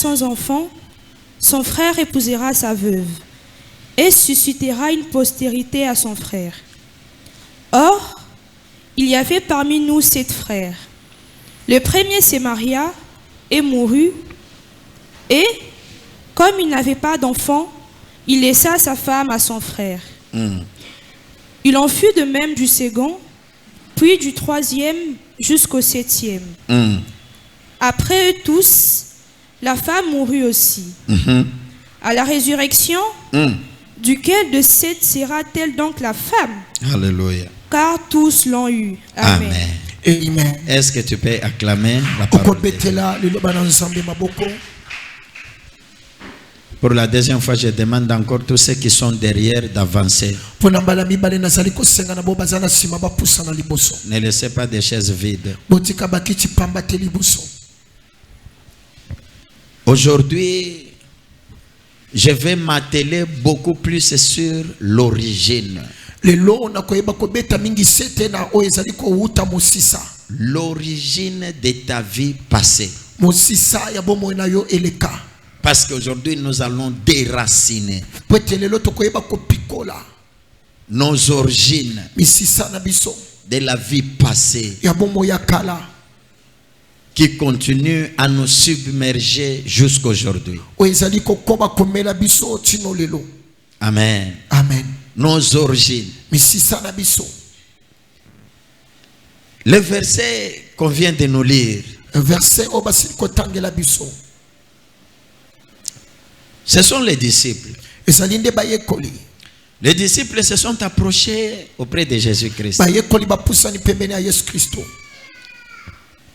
sans enfant, son frère épousera sa veuve et suscitera une postérité à son frère. Or, il y avait parmi nous 7 frères. Le premier se maria et mourut, et, comme il n'avait pas d'enfant, il laissa sa femme à son frère. Il en fut de même du second, puis du troisième jusqu'au 7e. Après eux tous, la femme mourut aussi. À la résurrection, duquel de 7 sera-t-elle donc la femme? Alléluia. Car tous l'ont eu. Amen. Amen. Est-ce que tu peux acclamer la parole de Dieu? Pour la deuxième fois, je demande encore tous ceux qui sont derrière d'avancer. Ne laissez pas des chaises vides. Aujourd'hui, je vais m'atteler beaucoup plus sur l'origine. L'origine de ta vie passée. Parce qu'aujourd'hui nous allons déraciner nos origines de la vie passée qui continue à nous submerger jusqu'aujourd'hui. Amen. Amen. Nos origines. Le verset qu'on vient de nous lire, ce sont les disciples. Les disciples se sont approchés auprès de Jésus-Christ.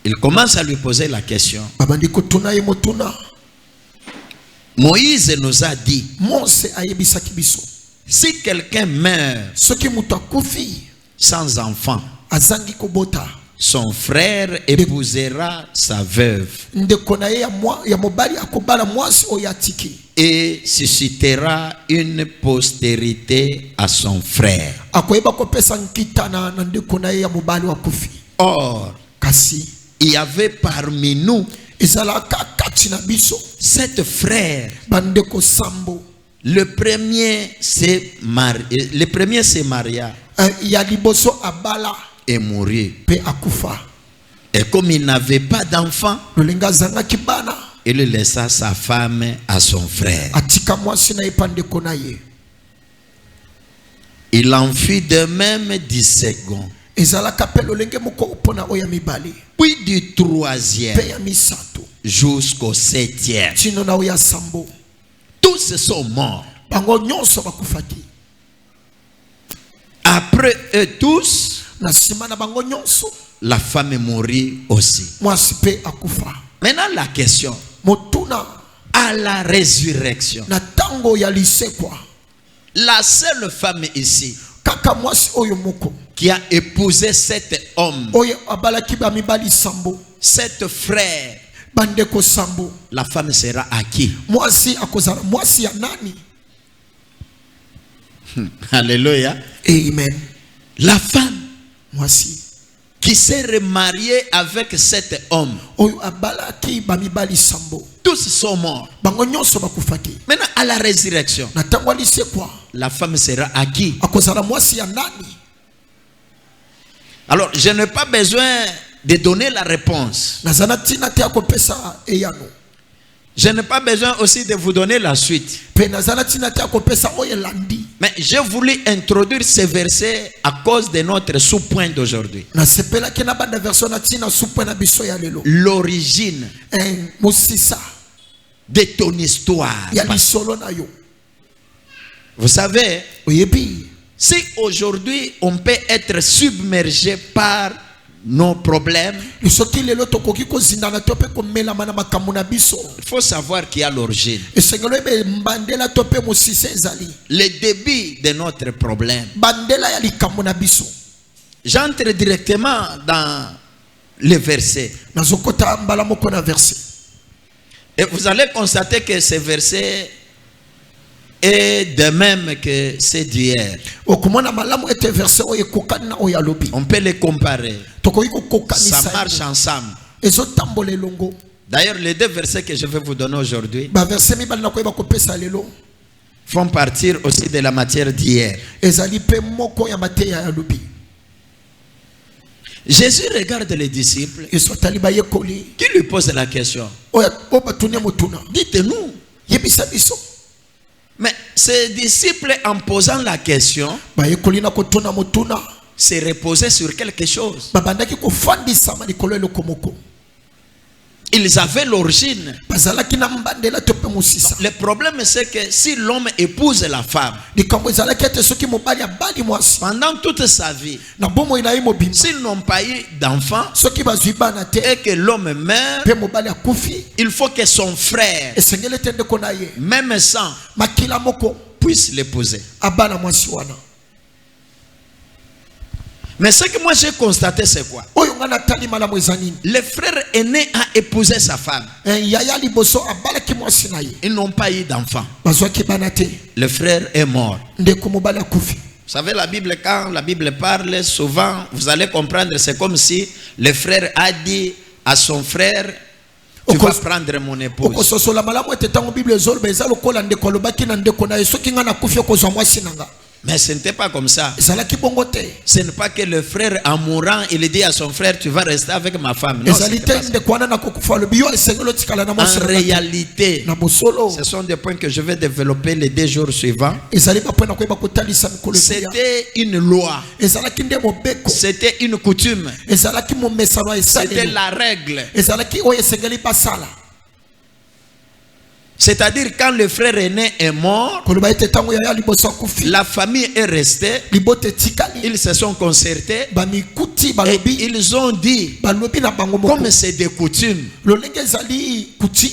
Ils commencent à lui poser la question. Moïse nous a dit, si quelqu'un meurt sans enfant, son frère épousera sa veuve et suscitera une postérité à son frère. Or, il y avait parmi nous 7 frères. Le premier se maria et mourit. Et comme il n'avait pas d'enfant, il laissa sa femme à son frère. Il en fit de même du second, puis du troisième jusqu'au 7e. Tous sont morts. Après eux tous, la femme mourit aussi. Maintenant la question, à la résurrection, la seule femme ici qui a épousé cet homme, cet frère, la femme sera à qui? Alléluia. Amen. La femme qui s'est remariée avec cet homme, tous sont morts. Maintenant à la résurrection, la femme sera à qui? Alors je n'ai pas besoin de donner la réponse. Je n'ai pas besoin aussi de vous donner la suite. Mais j'ai voulu introduire ce verset à cause de notre sous-point d'aujourd'hui. L'origine de ton histoire. Vous savez, si aujourd'hui on peut être submergé par nos problèmes, il faut savoir qu'il y a l'origine. Le début de notre problème. J'entre directement dans le verset. Et vous allez constater que ce verset est de même que c'est d'hier. On peut les comparer. Ça marche ensemble. D'ailleurs, les deux versets que je vais vous donner aujourd'hui font partir aussi de la matière d'hier. Jésus regarde les disciples qui lui posent la question. Dites-nous. Mais ces disciples, en posant la question, se reposaient sur quelque chose. Ils avaient l'origine. Le problème, c'est que si l'homme épouse la femme, pendant toute sa vie, s'ils n'ont pas eu d'enfant et que l'homme meurt, il faut que son frère, même sans, puisse l'épouser. Mais ce que moi j'ai constaté, c'est quoi? Le frère aîné a épousé sa femme. Ils n'ont pas eu d'enfant. Le frère est mort. Vous savez, la Bible, quand la Bible parle, souvent, vous allez comprendre, c'est comme si le frère a dit à son frère, tu vas prendre mon épouse. Mais ce n'était pas comme ça. Ce n'est pas que le frère, en mourant, il dit à son frère, tu vas rester avec ma femme. Non, en réalité, ce sont des points que je vais développer les 2 jours suivants. C'était une loi. C'était une coutume. C'était la règle. C'est-à-dire quand le frère aîné est mort, la famille est restée, ils se sont concertés et ils ont dit, comme c'est des coutumes,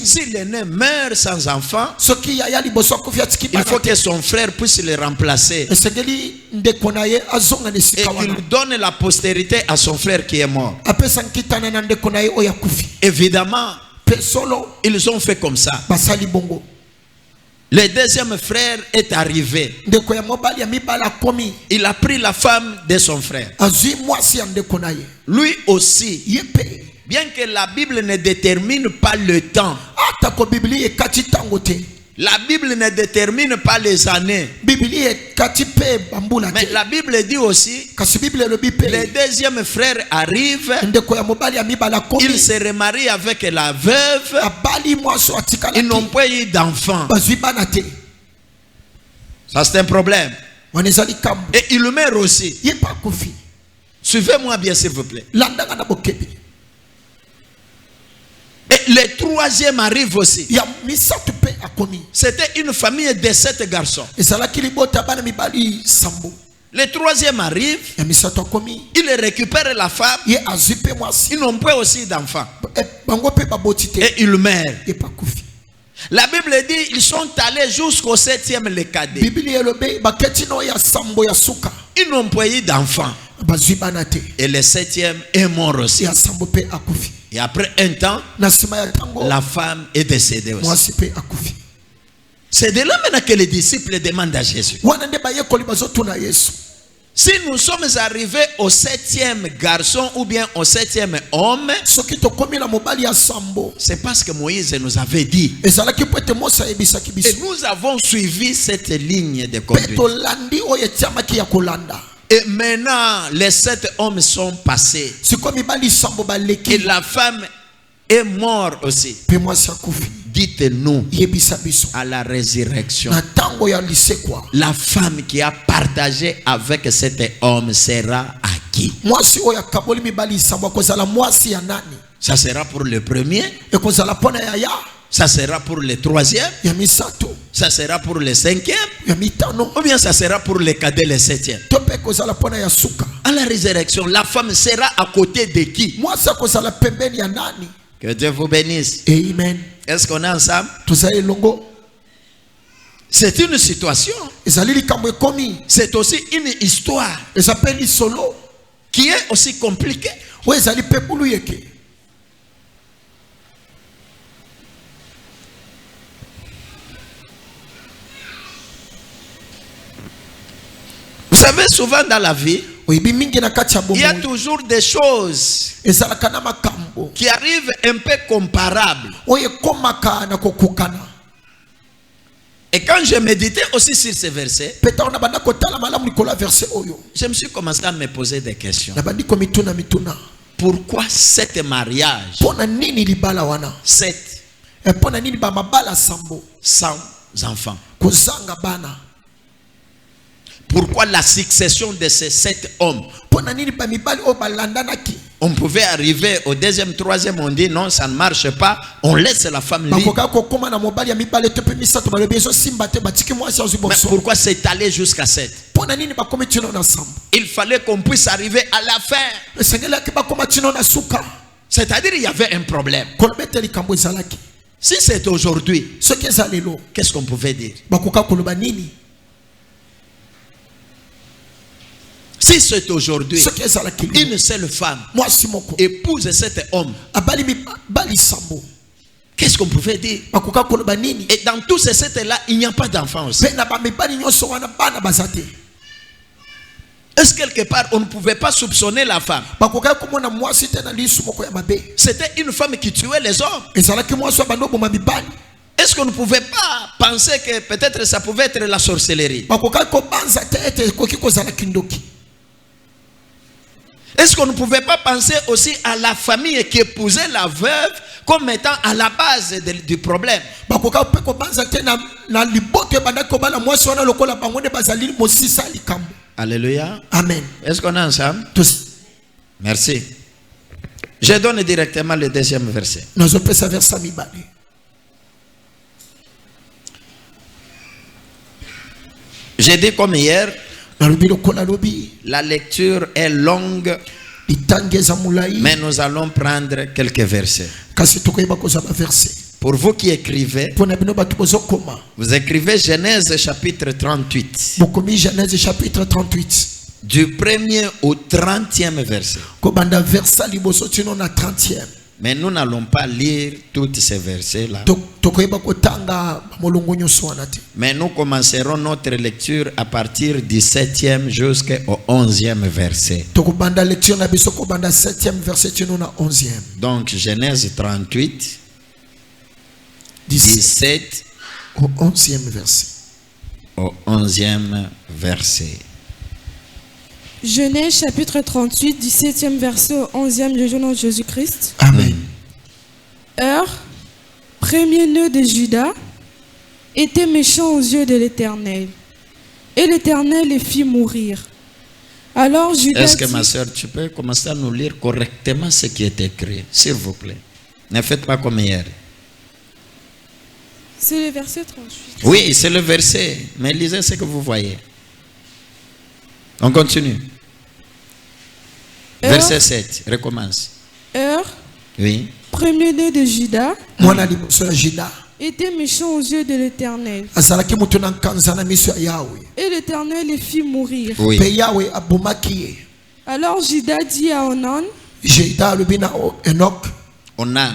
si l'aîné meurt sans enfant, il faut que son frère puisse le remplacer. Et il donne la postérité à son frère qui est mort. Évidemment, ils ont fait comme ça. Le deuxième frère est arrivé. Il a pris la femme de son frère. Lui aussi, bien que la Bible ne détermine pas le temps, la Bible ne détermine pas les années. Mais la Bible dit aussi, le deuxième frère arrive, il se remarie avec la veuve, ils n'ont pas eu d'enfant. Ça c'est un problème. Et il meurt aussi. Suivez-moi bien s'il vous plaît. Et le troisième arrive aussi. C'était une famille de 7 garçons. Le troisième arrive. Il récupère la femme. Ils n'ont pas aussi d'enfants. Et il meurt. La Bible dit ils sont allés jusqu'au 7e le cadet. Ils n'ont pas eu d'enfants. Et le 7e est mort aussi. Et après un temps, la femme est décédée aussi. C'est de là maintenant que les disciples demandent à Jésus. Si nous sommes arrivés au 7e garçon ou bien au 7e homme, c'est parce que Moïse nous avait dit. Et nous avons suivi cette ligne de conduite. Et maintenant, les 7 hommes sont passés. Et la femme est morte aussi. Dites-nous, à la résurrection, la femme qui a partagé avec cet homme sera à qui? Ça sera pour le premier. Ça sera pour le troisième. Ça sera pour le 5e. Ou bien ça sera pour le cadet, le 7e. À la résurrection, la femme sera à côté de qui? Que Dieu vous bénisse. Amen. Est-ce qu'on est ensemble? C'est une situation. C'est aussi une histoire qui est aussi compliquée. Vous savez, souvent dans la vie, il y a toujours des choses qui arrive un peu comparable. Et quand je méditais aussi sur ces versets, je me suis commencé à me poser des questions. Pourquoi cet mariage, sans enfants? Pourquoi la succession de ces 7 hommes? On pouvait arriver au deuxième, troisième, on dit non, ça ne marche pas, on laisse la femme libre. Mais pourquoi s'étaler jusqu'à 7? Il fallait qu'on puisse arriver à la fin. C'est-à-dire il y avait un problème. Si c'est aujourd'hui, qu'est-ce qu'on pouvait dire? Si c'est aujourd'hui, une seule femme épouse cet homme, qu'est-ce qu'on pouvait dire? Et dans tous ces 7-là, il n'y a pas d'enfant aussi. Est-ce quelque part on ne pouvait pas soupçonner la femme? C'était une femme qui tuait les hommes. Est-ce qu'on ne pouvait pas penser que peut-être ça pouvait être la sorcellerie? Est-ce qu'on ne pouvait pas penser aussi à la famille qui épousait la veuve comme étant à la base du problème? Alléluia. Amen. Est-ce qu'on est ensemble? Merci. Je donne directement le deuxième verset. J'ai dit comme hier, la lecture est longue, mais nous allons prendre quelques versets. Pour vous qui écrivez, vous écrivez Genèse chapitre 38. Du 1er au 30e verset. Mais nous n'allons pas lire tous ces versets-là. Mais nous commencerons notre lecture à partir du 7e jusqu'au 11e verset. Donc Genèse 38, 17 au 11e verset. Au 11e verset. Genèse chapitre 38, 17e verset au 11e du nom de Jésus-Christ. Amen. Premier-né de Juda, était méchant aux yeux de l'Éternel. Et l'Éternel les fit mourir. Alors Juda Est-ce que ma soeur, tu peux commencer à nous lire correctement ce qui est écrit, s'il vous plaît? Ne faites pas comme hier. C'est le verset 38. Oui, c'est le verset. Mais lisez ce que vous voyez. On continue. Verset 7, recommence. Oui. Premier-né de Juda, était méchant aux yeux de l'Éternel. Et l'Éternel les fit mourir. Oui. Alors Juda dit à Onan, Onan,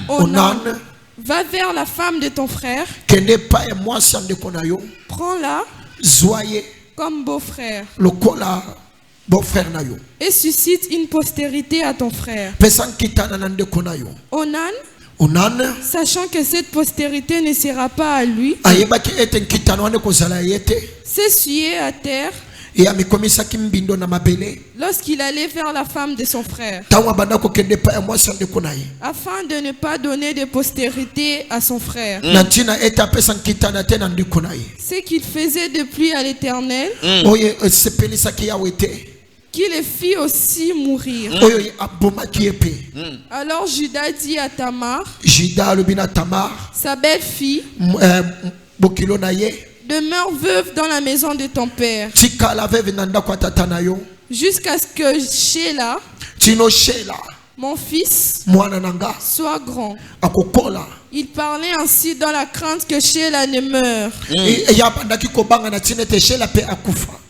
va vers la femme de ton frère, prends-la comme beau-frère, et suscite une postérité à ton frère. Onan, sachant que cette postérité ne sera pas à lui, s'essuyait à terre lorsqu'il allait vers la femme de son frère, afin de ne pas donner de postérité à son frère. Ce qu'il faisait de pluie à l'Éternel, qui le fit aussi mourir. Alors Juda dit à Tamar, sa belle-fille, demeure veuve dans la maison de ton père, jusqu'à ce que Sheila, mon fils, soit grand. Il parlait ainsi dans la crainte que Sheila ne meure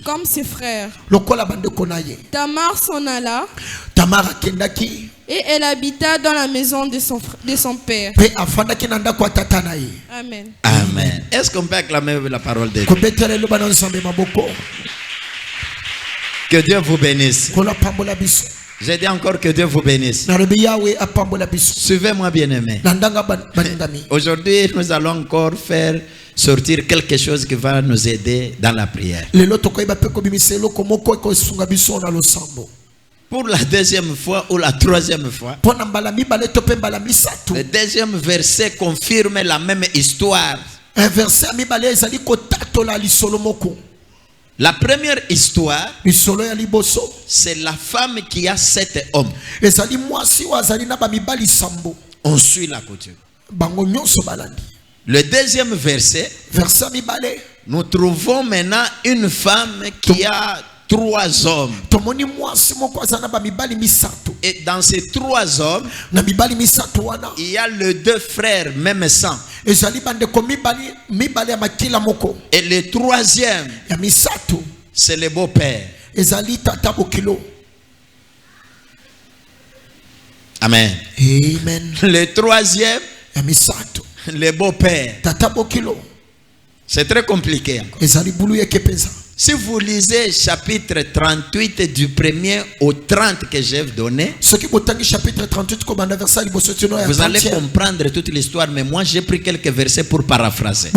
comme ses frères. Tamar s'en alla et elle habita dans la maison de son père. Amen. Amen. Est-ce qu'on peut acclamer la parole de Dieu? Que Dieu vous bénisse. J'ai dit encore que Dieu vous bénisse. Suivez-moi, bien-aimé. Aujourd'hui, nous allons encore faire sortir quelque chose qui va nous aider dans la prière. Pour la deuxième fois ou la troisième fois, le deuxième verset confirme la même histoire. La première histoire, c'est la femme qui a 7 hommes. On suit la coutume. Le deuxième verset, nous trouvons maintenant une femme qui a 3 hommes. Et dans ces 3 hommes, il y a les 2 frères, même sang. Et le 3e, c'est le beau-père. Amen. Amen. Le 3e, le beau-père. C'est très compliqué encore. Si vous lisez chapitre 38 du 1er au 30 que j'ai donné, vous allez comprendre toute l'histoire, mais moi j'ai pris quelques versets pour paraphraser.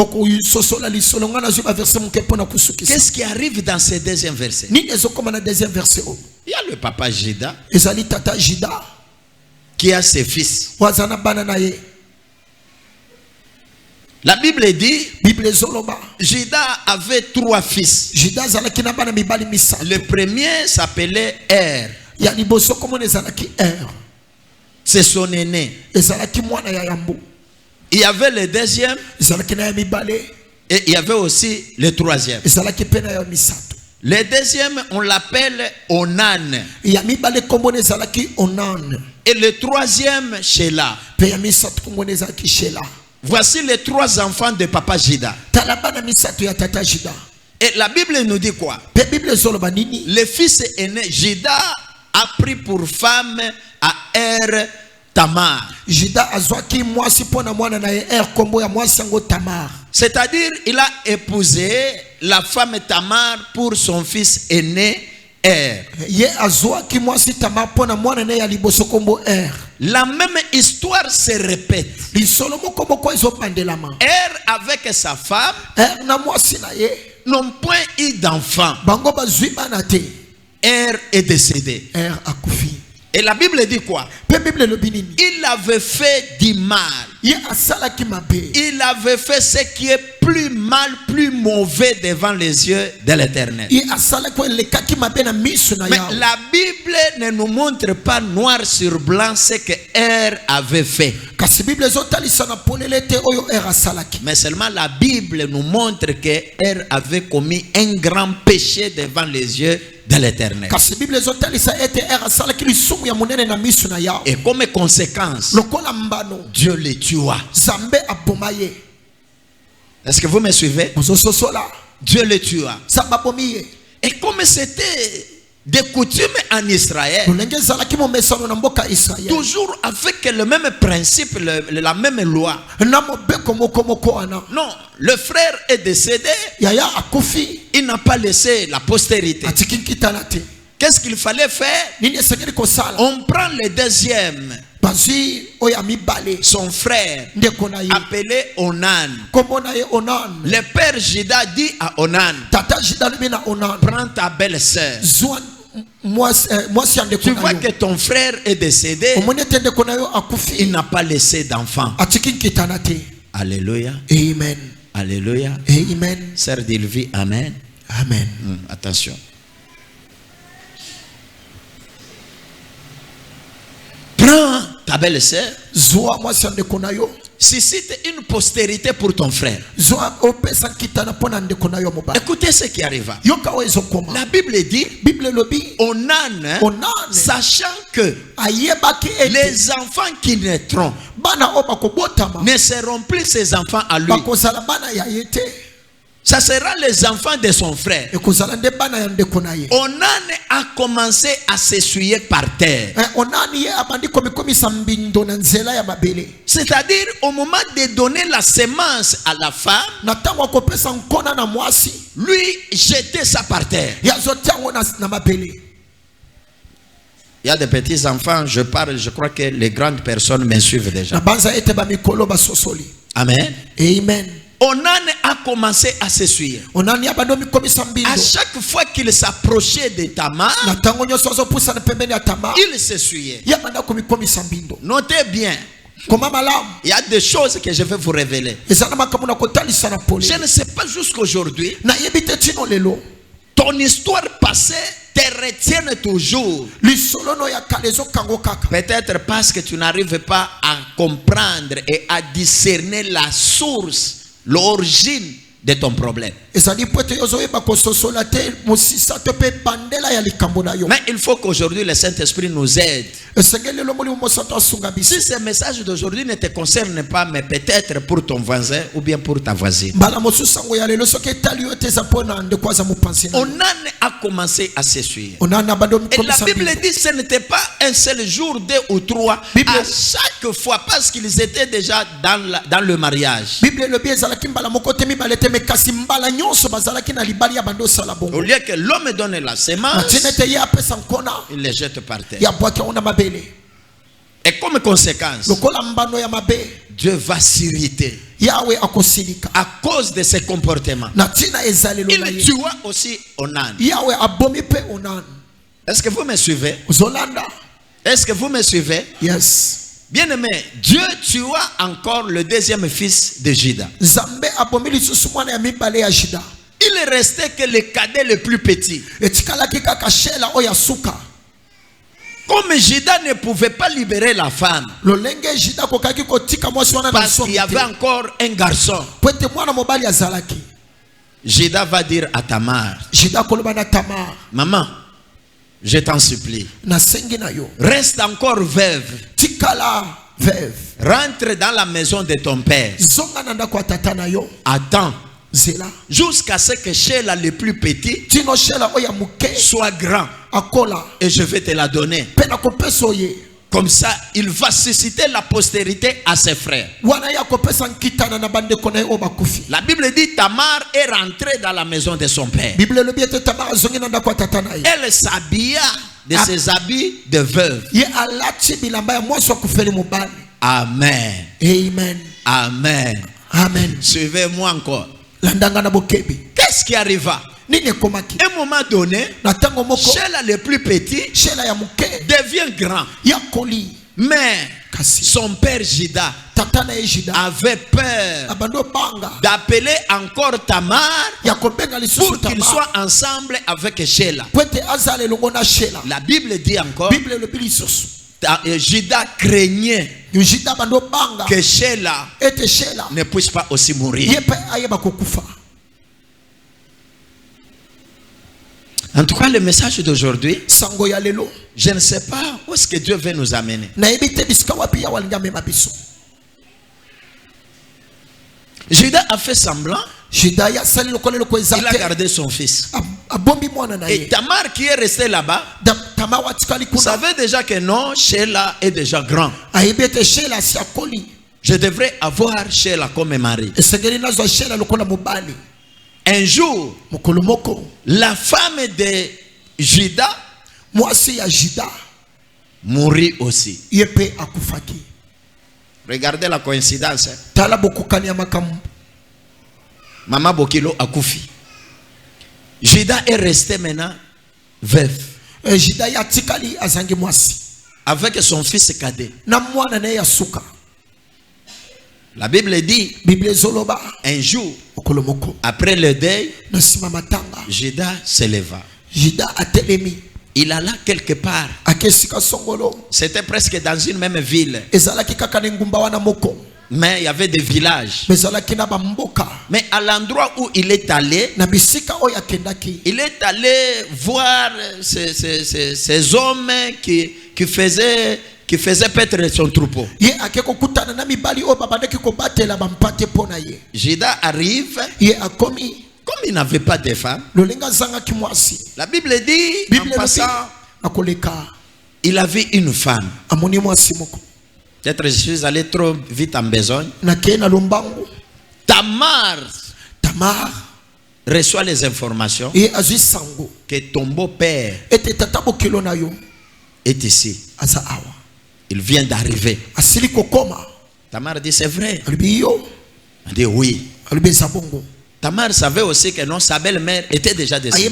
Qu'est-ce qui arrive dans ce deuxième verset? Il y a le papa Jida qui a ses fils. La Bible dit, Jida avait 3 fils. Le premier s'appelait Er. C'est son aîné. Il y avait le deuxième. Et il y avait aussi le 3e. Le deuxième, on l'appelle Onan. Et le 3e, Sheila. Voici les 3 enfants de papa Jida. Et la Bible nous dit quoi? Le fils aîné Jida a pris pour femme à Er Tamar. C'est-à-dire il a épousé la femme Tamar pour son fils aîné Er. La même histoire se répète. Er avec sa femme n'ont point eu d'enfant. Er est décédé. Et la Bible dit quoi? Il avait fait du mal. Il avait fait ce qui est plus mal, plus mauvais devant les yeux de l'Éternel. Mais la Bible ne nous montre pas noir sur blanc ce que Er avait fait. Mais seulement la Bible nous montre que Er avait commis un grand péché devant les yeux de l'Éternel. Et comme conséquence, Dieu le tua. Est-ce que vous me suivez? Dieu le tua. Et comme c'était des coutumes en Israël, toujours avec le même principe, la même loi. Non, le frère est décédé, il n'a pas laissé la postérité. Qu'est-ce qu'il fallait faire? On prend le deuxième, son frère, appelé Onan. Le père Jida dit à Onan, prends ta belle-sœur. Tu vois que ton frère est décédé, il n'a pas laissé d'enfant. Alléluia. Amen. Alléluia. Amen. Sœur Dilvi, amen. Amen. Attention. Prends ta belle-sœur. Suscite une postérité pour ton frère. Écoutez ce qui arriva. La Bible dit, Onan, sachant que les enfants qui naîtront ne seront plus ses enfants à lui, ça sera les enfants de son frère. Onan a commencé à s'essuyer par terre. C'est-à-dire au moment de donner la semence à la femme, lui jetait ça par terre. Il y a des petits enfants, je parle, je crois que les grandes personnes me suivent déjà. Amen. Amen. Onan a commencé à s'essuyer. À chaque fois qu'il s'approchait de Tamar, il s'essuyait. Notez bien. Il y a des choses que je vais vous révéler. Je ne sais pas jusqu'aujourd'hui, ton histoire passée te retienne toujours. Peut-être parce que tu n'arrives pas à comprendre et à discerner la source, l'origine de ton problème. Mais il faut qu'aujourd'hui le Saint-Esprit nous aide. Si ce message d'aujourd'hui ne te concerne pas, mais peut-être pour ton voisin ou bien pour ta voisine. Onan a commencé à s'essuyer. Et la Bible dit que ce n'était pas un seul jour, 2 ou 3. À chaque fois, parce qu'ils étaient déjà dans le mariage. Au lieu que l'homme donne la semence, il les jette par terre. Et comme conséquence, Dieu va s'irriter à cause de ses comportements. Il tua aussi Onan. Est-ce que vous me suivez? Est-ce que vous me suivez? Yes. Bien aimé, Dieu tua encore le deuxième fils de Juda. Il restait que le cadet le plus petit. Comme Juda ne pouvait pas libérer la femme, parce qu'il y avait encore un garçon, Juda va dire à Tamar, maman, je t'en supplie, reste encore veuve. Rentre dans la maison de ton père. Attends jusqu'à ce que Sheila le plus petit soit grand. Et je vais te la donner. Comme ça, il va susciter la postérité à ses frères. La Bible dit Tamar est rentrée dans la maison de son père. Elle s'habilla de ses habits de veuve. Amen. Amen. Amen. Amen. Suivez-moi encore. Qu'est-ce qui arriva? À un moment donné, Sheila le plus petit devient grand. Mais son père Juda avait peur d'appeler encore Tamar pour qu'ils soient ensemble avec Sheila. La Bible dit encore, Juda craignait que Sheila ne puisse pas aussi mourir. En tout cas, le message d'aujourd'hui, je ne sais pas où est-ce que Dieu veut nous amener. Juda a fait semblant. Il a gardé son fils. Et Tamar qui est resté là-bas savait déjà que non, Sheila est déjà grand. Je devrais avoir Sheila comme mari. Un jour, la femme de Juda mourit aussi. Regardez la coïncidence. Maman Bokilo a koufi. Juda est resté maintenant veuf. Avec son fils cadet. La Bible dit, un jour, après le deuil, Juda se leva. Il alla quelque part. C'était presque dans une même ville. Mais il y avait des villages. Mais à l'endroit où il est allé voir ces hommes qui faisaient paître son troupeau. Juda arrive. Comme il n'avait pas de femme, la Bible dit, en passant, il avait une femme. Peut-être je suis allé trop vite en besogne. Tamar reçoit les informations que ton beau-père est ici. Il vient d'arriver. Tamar dit c'est vrai. Elle dit oui. Tamar savait aussi que non, sa belle-mère était déjà décédée.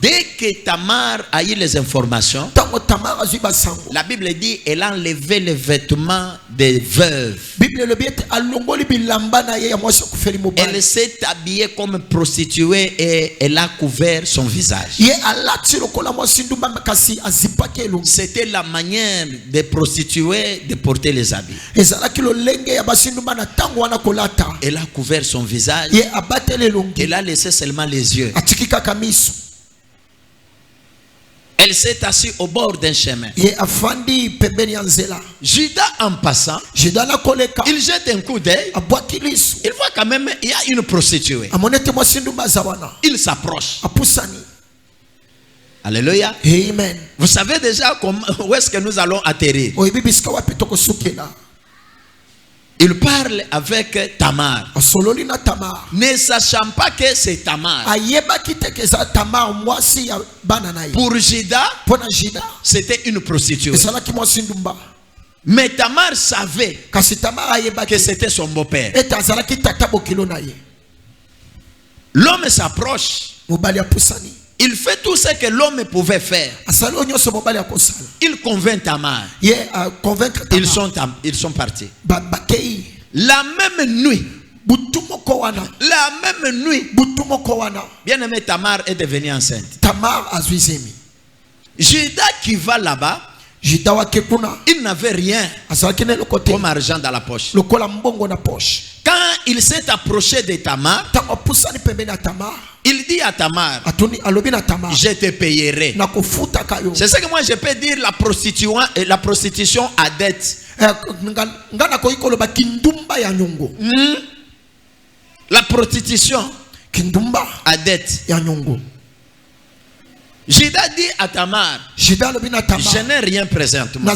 Dès que Tamar a eu les informations, la Bible dit elle a enlevé les vêtements des veuves. Elle s'est habillée comme prostituée et elle a couvert son visage. C'était la manière des prostituées de porter les habits. Elle a couvert son visage. Elle a laissé seulement les yeux. Elle s'est assise au bord d'un chemin. Judas en passant, il jette un coup d'œil. Il voit quand même il y a une prostituée. Il s'approche. Alléluia. Amen. Vous savez déjà où est-ce que nous allons atterrir. Il parle avec Tamar, ne sachant pas que c'est Tamar. Pour Judas, c'était une prostituée. Mais Tamar savait que c'était son beau-père. L'homme s'approche. Il fait tout ce que l'homme pouvait faire. Il convainc Tamar. Ils sont partis. La même nuit. Bien-aimé, Tamar est devenue enceinte. Judas qui va là-bas, il n'avait rien comme argent dans la poche. Quand il s'est approché de Tamar, il dit à Tamar, je te payerai. C'est ce que moi je peux dire, la prostitution à dette. La prostitution à dette. Judas dit à Tamar, je n'ai rien présentement,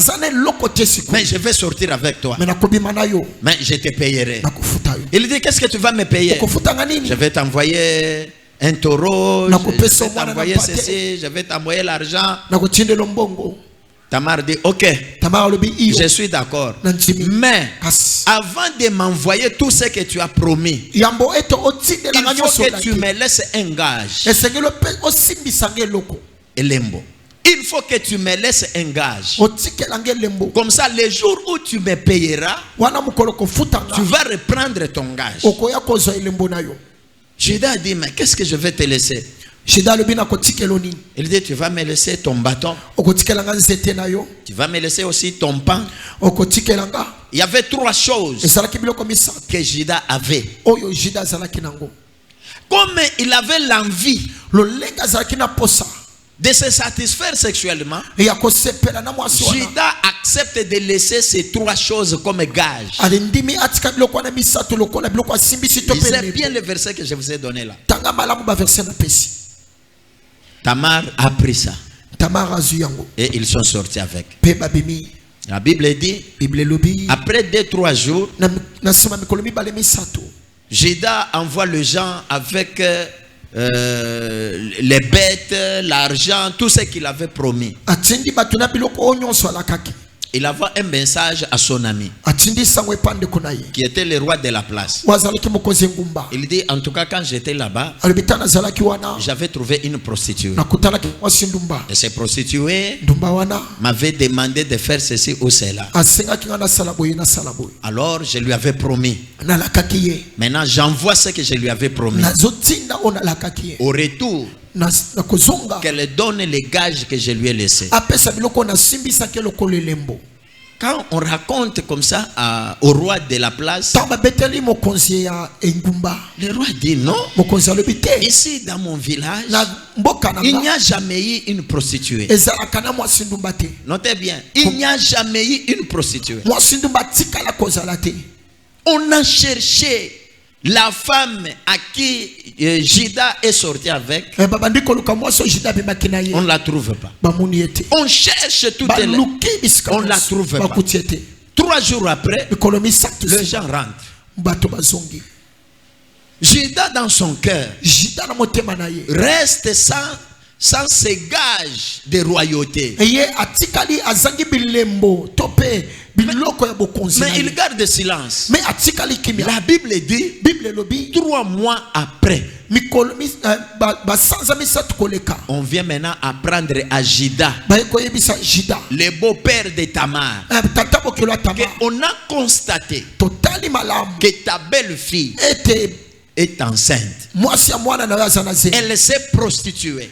mais je vais sortir avec toi, mais je te payerai. Il dit, qu'est-ce que tu vas me payer? Je vais t'envoyer un taureau, je vais t'envoyer ceci, je vais t'envoyer l'argent. Tamar dit, ok, je suis d'accord, mais avant de m'envoyer tout ce que tu as promis, il faut que tu me laisses un gage. Il faut que tu me laisses un gage. Comme ça, le jour où tu me payeras, tu vas reprendre ton gage. Judas dit, mais qu'est-ce que je vais te laisser? Il dit, tu vas me laisser ton bâton. Tu vas me laisser aussi ton pain. Il y avait 3 choses que Judas avait. Comme il avait l'envie de se satisfaire sexuellement, Judas accepte de laisser ces 3 choses comme gage. Lisez bien le verset que je vous ai donné là. Tamar a pris ça. Et ils sont sortis avec. La Bible dit, après 2-3 jours, Judas envoie les gens avec les bêtes, l'argent, tout ce qu'il avait promis. Il envoie un message à son ami qui était le roi de la place. Il dit, en tout cas, quand j'étais là-bas, j'avais trouvé une prostituée. Et cette prostituée m'avait demandé de faire ceci ou cela. Alors je lui avais promis. Maintenant j'envoie ce que je lui avais promis. Au retour, qu'elle donne les gages que je lui ai laissés. Quand on raconte comme ça au roi de la place, le roi dit non. Ici dans mon village, il n'y a jamais eu une prostituée. Notez bien, il n'y a jamais eu une prostituée. On a cherché la femme à qui Judas est sorti avec. On ne la trouve pas. On cherche toutes les... On ne la trouve pas. 3 jours après, les gens rentrent. Judas dans son cœur reste sans ces gages de royauté. Mais il garde silence. La Bible dit 3 mois après. On vient maintenant apprendre à Jida, le beau-père de Tamar, qu'on a constaté que ta belle-fille est enceinte. Elle s'est prostituée.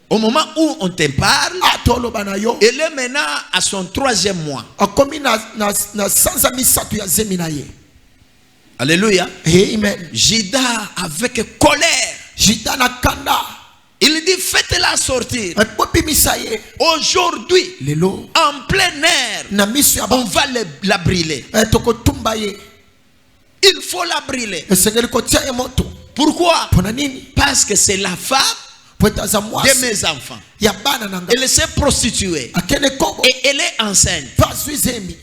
Au moment où on te parle, elle est maintenant à son 3e mois. Alléluia. Amen. Jida avec colère, il dit faites-la sortir. Aujourd'hui, en plein air, on va la brûler. Il faut la brûler. Pourquoi? Parce que c'est la femme de mes enfants. Elle s'est prostituée et elle est enceinte.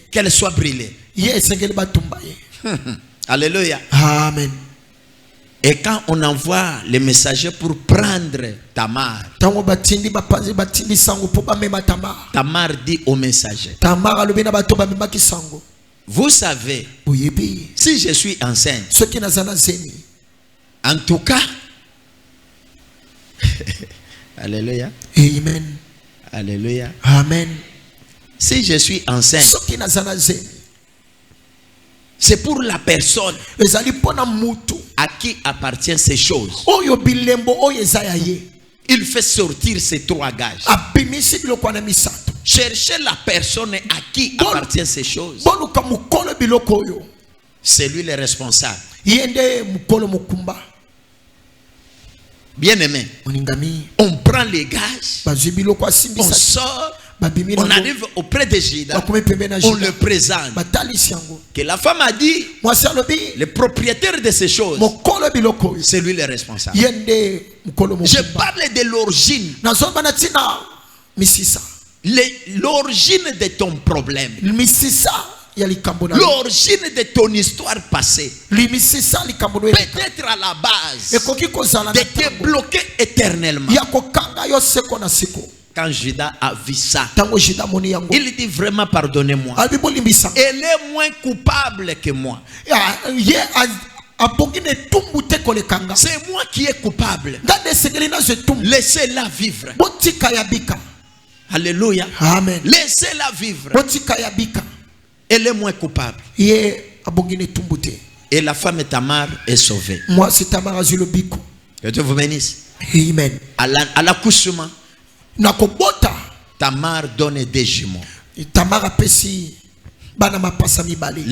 Qu'elle soit brûlée. Alléluia. Amen. Et quand on envoie les messagers pour prendre Tamar, Tamar dit au messager, vous savez, si je suis enceinte, en tout cas, alléluia. Amen. Alléluia. Amen. Si je suis enceinte, c'est pour la personne à qui appartiennent ces choses. Il fait sortir ces 3 gages. Cherchez la personne à qui appartiennent ces choses. C'est lui le responsable. Bien aimé, on prend les gages, on sort, on arrive auprès de Jida, on le présente. Que la femme a dit, le propriétaire de ces choses, c'est lui le responsable. Je parle de l'origine. L'origine de ton problème. L'origine de ton histoire passée. Peut-être à la base de te bloquer éternellement. Quand Judas a vu ça, il dit vraiment pardonnez-moi. Elle est moins coupable que moi. C'est moi qui est coupable. Laissez-la vivre. Alléluia. Amen. Laissez-la vivre. Elle est moins coupable. Et la femme Tamar est sauvée. Que Dieu vous bénisse. Amen. À l'accouchement, Tamar donne des jumeaux. Le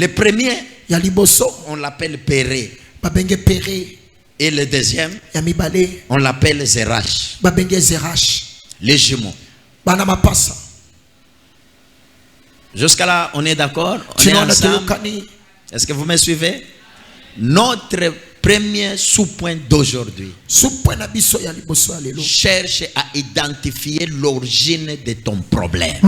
premier, on l'appelle Péré. Et le deuxième, on l'appelle Zerach. Les jumeaux. Jusqu'à là, on est d'accord? On est ensemble? Est-ce que vous me suivez? Notre premier sous-point d'aujourd'hui cherche à identifier l'origine de ton problème.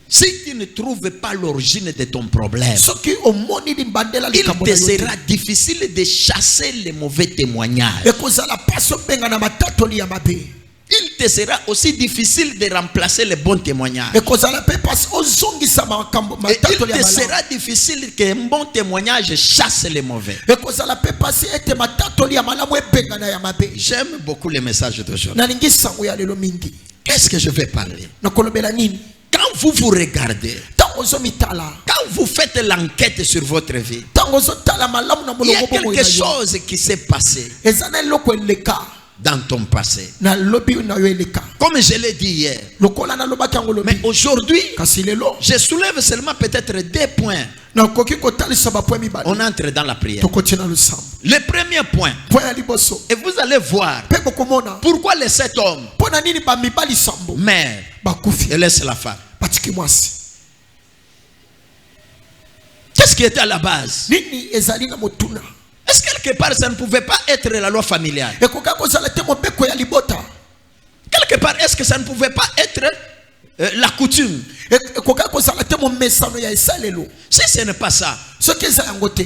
Si tu ne trouves pas l'origine de ton problème, il te sera difficile de chasser les mauvais témoignages. Il te sera aussi difficile de remplacer les bons témoignages. Et il te sera difficile qu'un bon témoignage chasse les mauvais. J'aime beaucoup les messages d'aujourd'hui. Qu'est-ce que je vais parler? Quand vous vous regardez, quand vous faites l'enquête sur votre vie, il y a quelque chose qui s'est passé dans ton passé. Comme je l'ai dit hier. Mais aujourd'hui, je soulève seulement peut-être 2 points. On entre dans la prière. Le premier point, et vous allez voir pourquoi les 7 hommes meurent et laissent la femme. Qu'est-ce qui était à la base? Est-ce que quelque part ça ne pouvait pas être la loi familiale? Quelque part, est-ce que ça ne pouvait pas être la coutume? Si ce n'est pas ça,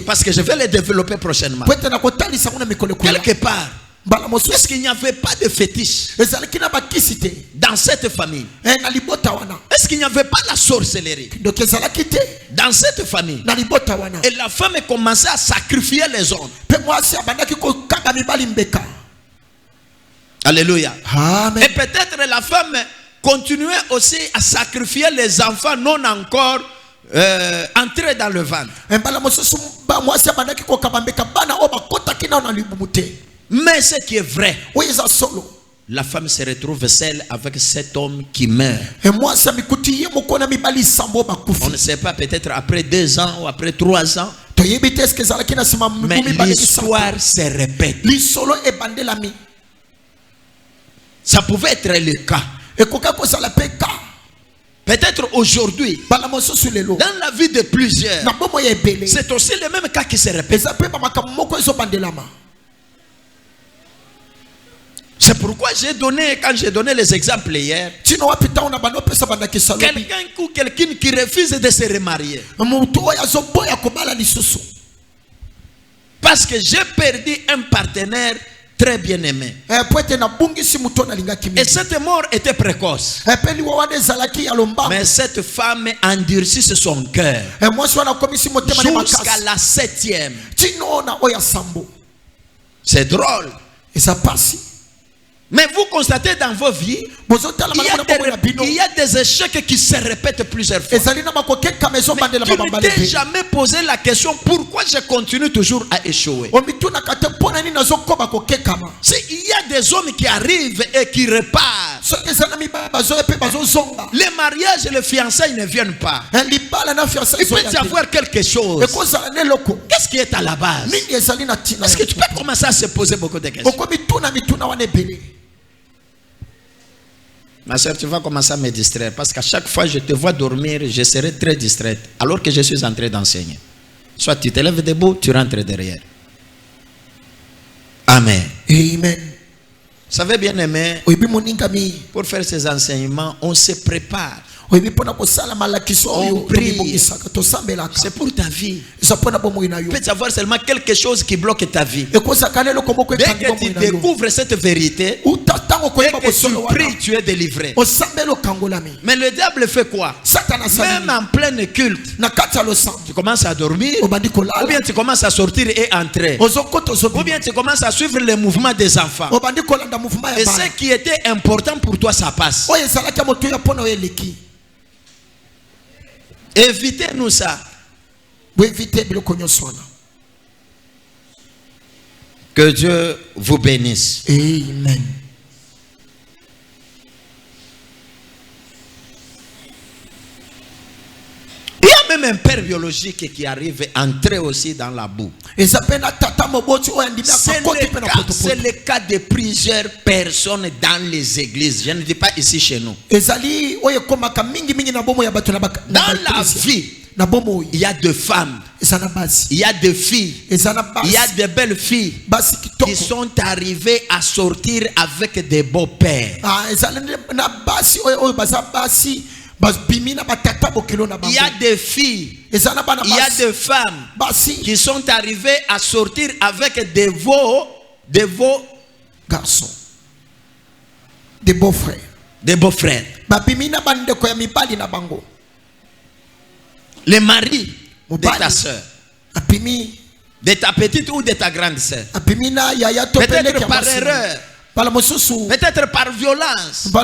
parce que je vais le développer prochainement. Quelque part, Est-ce qu'il n'y avait pas de fétiche dans cette famille? Est-ce qu'il n'y avait pas la sorcellerie dans cette famille? Et la femme commençait à sacrifier les hommes. Alléluia. Amen. Et peut-être la femme continuait aussi à sacrifier les enfants non encore entrés dans le ventre. Mais ce qui est vrai, la femme se retrouve seule avec cet homme qui meurt. On ne sait pas, peut-être après 2 ans ou après 3 ans. Mais l'histoire se répète. Ça pouvait être le cas. Peut-être aujourd'hui, dans la vie de plusieurs, c'est aussi le même cas qui se répète. C'est pourquoi quand j'ai donné les exemples hier, quelqu'un ou quelqu'un qui refuse de se remarier parce que j'ai perdu un partenaire très bien aimé. Et cette mort était précoce. Mais cette femme endurcit son cœur jusqu'à la 7e. C'est drôle. Mais vous constatez dans vos vies, il y a des échecs qui se répètent plusieurs fois. Mais tu ne t'es jamais posé la question pourquoi je continue toujours à échouer. S'il y a des hommes qui arrivent et qui repartent, les mariages et les fiançailles ne viennent pas. Il peut y avoir quelque chose. Qu'est-ce qui est à la base? Est-ce que tu peux commencer à se poser beaucoup de questions? Ma soeur, tu vas commencer à me distraire parce qu'à chaque fois que je te vois dormir, je serai très distraite alors que je suis en train d'enseigner. Soit tu te lèves debout, tu rentres derrière. Amen. Amen. Vous savez, bien aimé, pour faire ces enseignements, on se prépare. On prie. C'est pour ta vie. Il peut y avoir seulement quelque chose qui bloque ta vie. Dès que tu découvres cette vérité, et que tu pries, tu es délivré. Mais le diable fait quoi? Même en plein culte, tu commences à dormir, ou bien tu commences à sortir et entrer, ou bien tu commences à suivre les mouvements des enfants. Et ce qui était important pour toi, ça passe. Évitez-nous ça. Que Dieu vous bénisse. Amen. Il y a même un père biologique qui arrive à entrer aussi dans la boue. C'est le cas de plusieurs personnes dans les églises. Je ne dis pas ici chez nous. Dans la vie, il y a des femmes, il y a des filles, il y a de belles filles qui sont arrivées à sortir avec des beaux-pères. Il y a des filles, il y a des femmes qui sont arrivées à sortir avec des beaux garçons, des beaux frères, des beaux frères. Les maris de ta soeur, de ta petite ou de ta grande soeur, peut-être par erreur, peut-être par violence, mais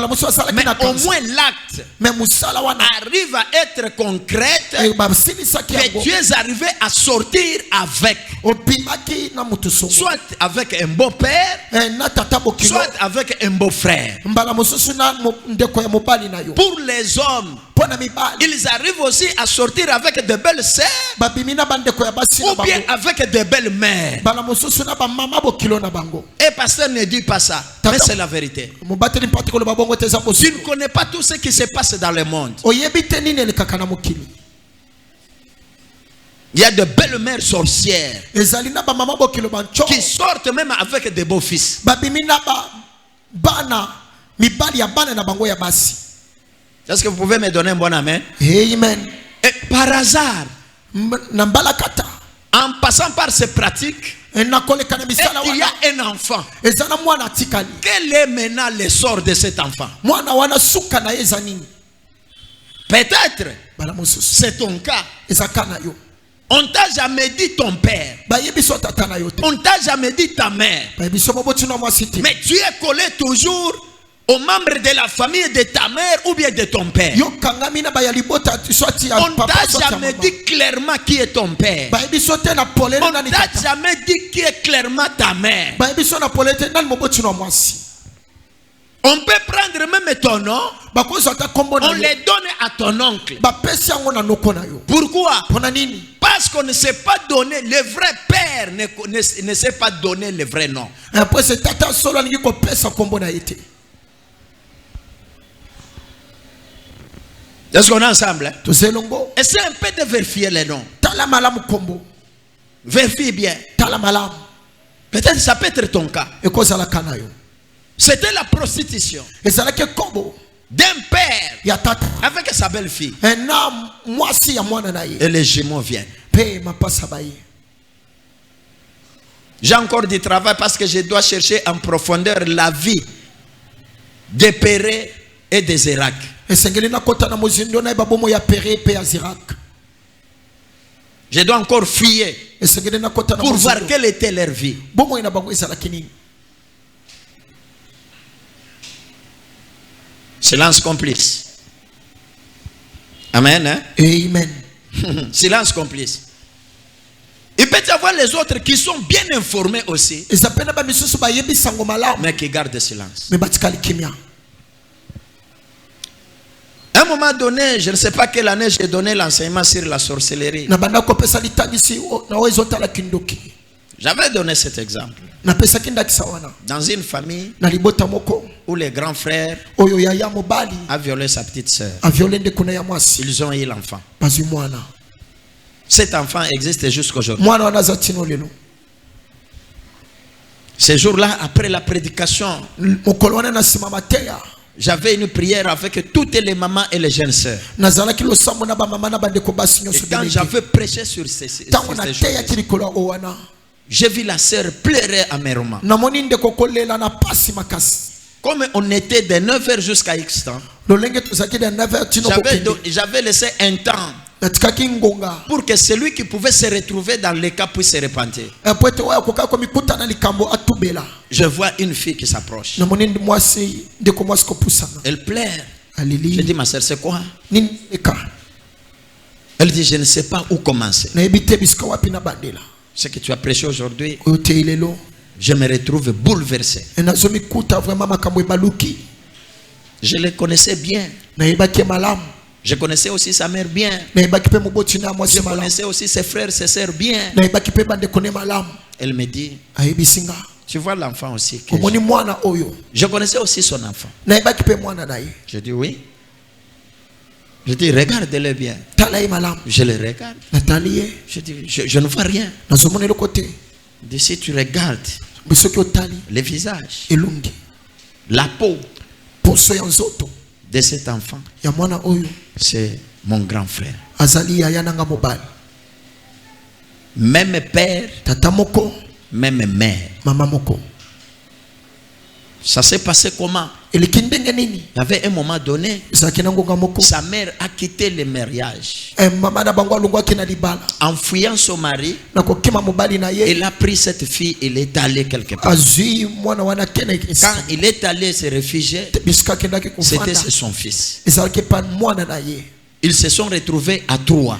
au moins l'acte arrive à être concrète, que tu es arrivé à sortir avec, soit avec un beau père, soit avec un beau frère. Pour les hommes, ils arrivent aussi à sortir avec de belles sœurs, ou bien avec de belles mères. Et pasteur ne dit pas ça, mais c'est la vérité. Tu ne connais pas tout ce qui se passe dans le monde. Il y a de belles mères sorcières qui sortent même avec des beaux fils. Est-ce que vous pouvez me donner un bon amen? Amen. Et par hasard, en passant par ces pratiques, et il y a un enfant, quel est maintenant le sort de cet enfant? Peut-être c'est ton cas. On t'a jamais dit ton père. On t'a jamais dit ta mère. Mais tu es collé toujours aux membres de la famille de ta mère ou bien de ton père. On t'a jamais dit clairement qui est ton père. On t'a jamais dit qui est clairement ta mère. On peut prendre même ton nom, on les donne à ton oncle. Pourquoi? Parce qu'on ne sait pas donner, le vrai père ne sait pas donner le vrai nom. Est-ce qu'on est ensemble? Essaye un peu de vérifier les noms. Vérifie bien. Peut-être ça peut être ton cas. C'était la prostitution d'un père avec sa belle-fille. Et les jumeaux viennent. J'ai encore du travail parce que je dois chercher en profondeur la vie de Péré et de Zérak. Je dois encore fouiller pour voir quelle était leur vie. Silence complice. Amen. Hein? Amen. Silence complice. Il peut y avoir les autres qui sont bien informés aussi, mais qui gardent silence. À un moment donné, je ne sais pas quelle année j'ai donné l'enseignement sur la sorcellerie. J'avais donné cet exemple. Dans une famille où le grand frère a violé sa petite sœur. Ils ont eu l'enfant. Cet enfant existe jusqu'aujourd'hui. Ce jour-là, après la prédication, j'avais une prière avec toutes les mamans et les jeunes sœurs. Et quand j'avais prêché sur ces choses, j'ai vu la sœur pleurer amèrement. Comme on était de 9h jusqu'à X temps, j'avais laissé un temps pour que celui qui pouvait se retrouver dans les cas puisse se repentir. Je vois une fille qui s'approche. Elle pleure. Je dis, ma soeur, c'est quoi? Elle dit, je ne sais pas où commencer. Ce que tu as prêché aujourd'hui, je me retrouve bouleversé. Je le connaissais bien. Je connaissais aussi sa mère bien. Je connaissais aussi ses frères, ses sœurs bien. Elle me dit, tu vois l'enfant aussi que je connaissais aussi son enfant. Je dis oui. Je dis regarde-le bien. Je le regarde. Je dis je ne vois rien. dis si tu regardes le visage, la peau de cet enfant, c'est mon grand frère. Même père, même mère. Ça s'est passé comment? Il y avait un moment donné, sa mère a quitté le mariage. En fuyant son mari, il a pris cette fille, il est allé quelque part. Quand il est allé se réfugier, c'était son fils. Ils se sont retrouvés à trois.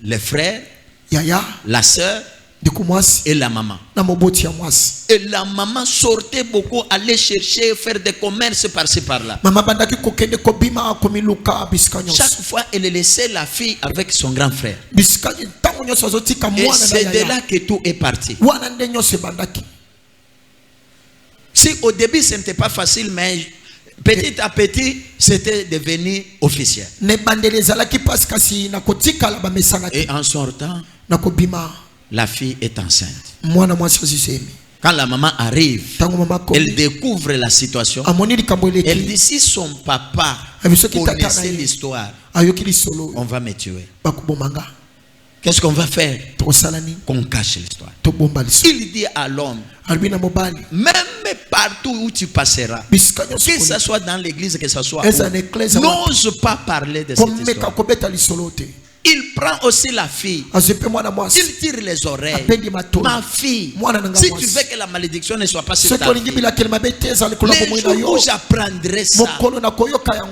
Le frère, la sœur et la maman. Et la maman sortait beaucoup, allait chercher, faire des commerces par-ci par-là. Chaque fois, elle laissait la fille avec son grand frère. Et c'est de là que tout est parti. Si au début ce n'était pas facile, mais petit à petit, c'était devenu officiel. Et en sortant, la fille est enceinte. Quand la maman arrive, elle découvre la situation. Elle dit si son papa connaissait l'histoire, on va me tuer. Qu'est-ce qu'on va faire? Qu'on cache l'histoire. Il dit à l'homme, même partout où tu passeras, que ce soit dans l'église, que ce soit où, n'ose pas parler de cette histoire. Il prend aussi la fille. Il tire les oreilles. Ma fille, si tu veux que la malédiction ne soit pas sur ta vie, les jours où j'apprendrai ça,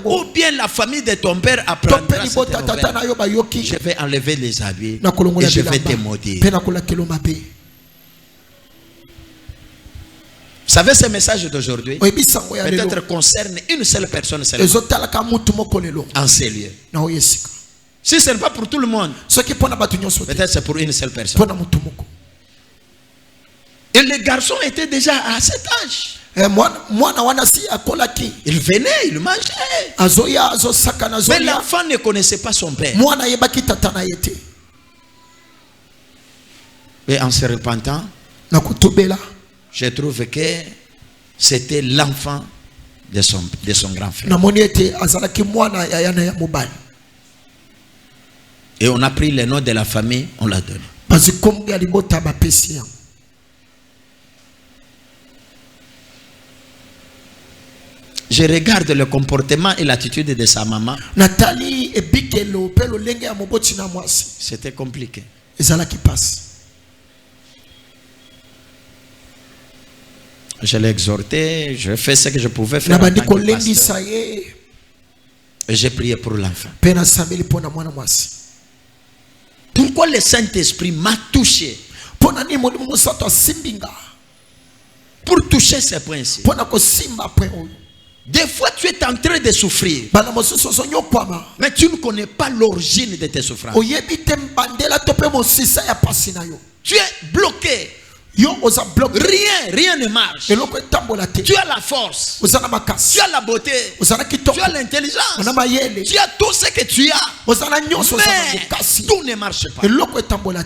ou bien la famille de ton père apprendra cette nouvelle, je vais enlever les habits et je vais te maudire. Vous savez, ce message d'aujourd'hui peut-être concerne une seule personne seulement en ces lieux. Si ce n'est pas pour tout le monde, peut-être c'est pour une seule personne. Et les garçons étaient déjà à cet âge. Il venait, il mangeait. Mais l'enfant ne connaissait pas son père. Et en se repentant, je trouve que c'était l'enfant de son grand frère. Et on a pris le nom de la famille, on l'a donné. Je regarde le comportement et l'attitude de sa maman. C'était compliqué. Je l'ai exhorté, je fais ce que je pouvais faire. Et j'ai prié pour l'enfant. Pourquoi le Saint-Esprit m'a touché? Pour toucher ces points-ci. Des fois, tu es en train de souffrir, mais tu ne connais pas l'origine de tes souffrances. Tu es bloqué. Rien ne marche. Tu as la force, tu as la beauté, tu as l'intelligence, tu as tout ce que tu as, mais tout ne marche pas.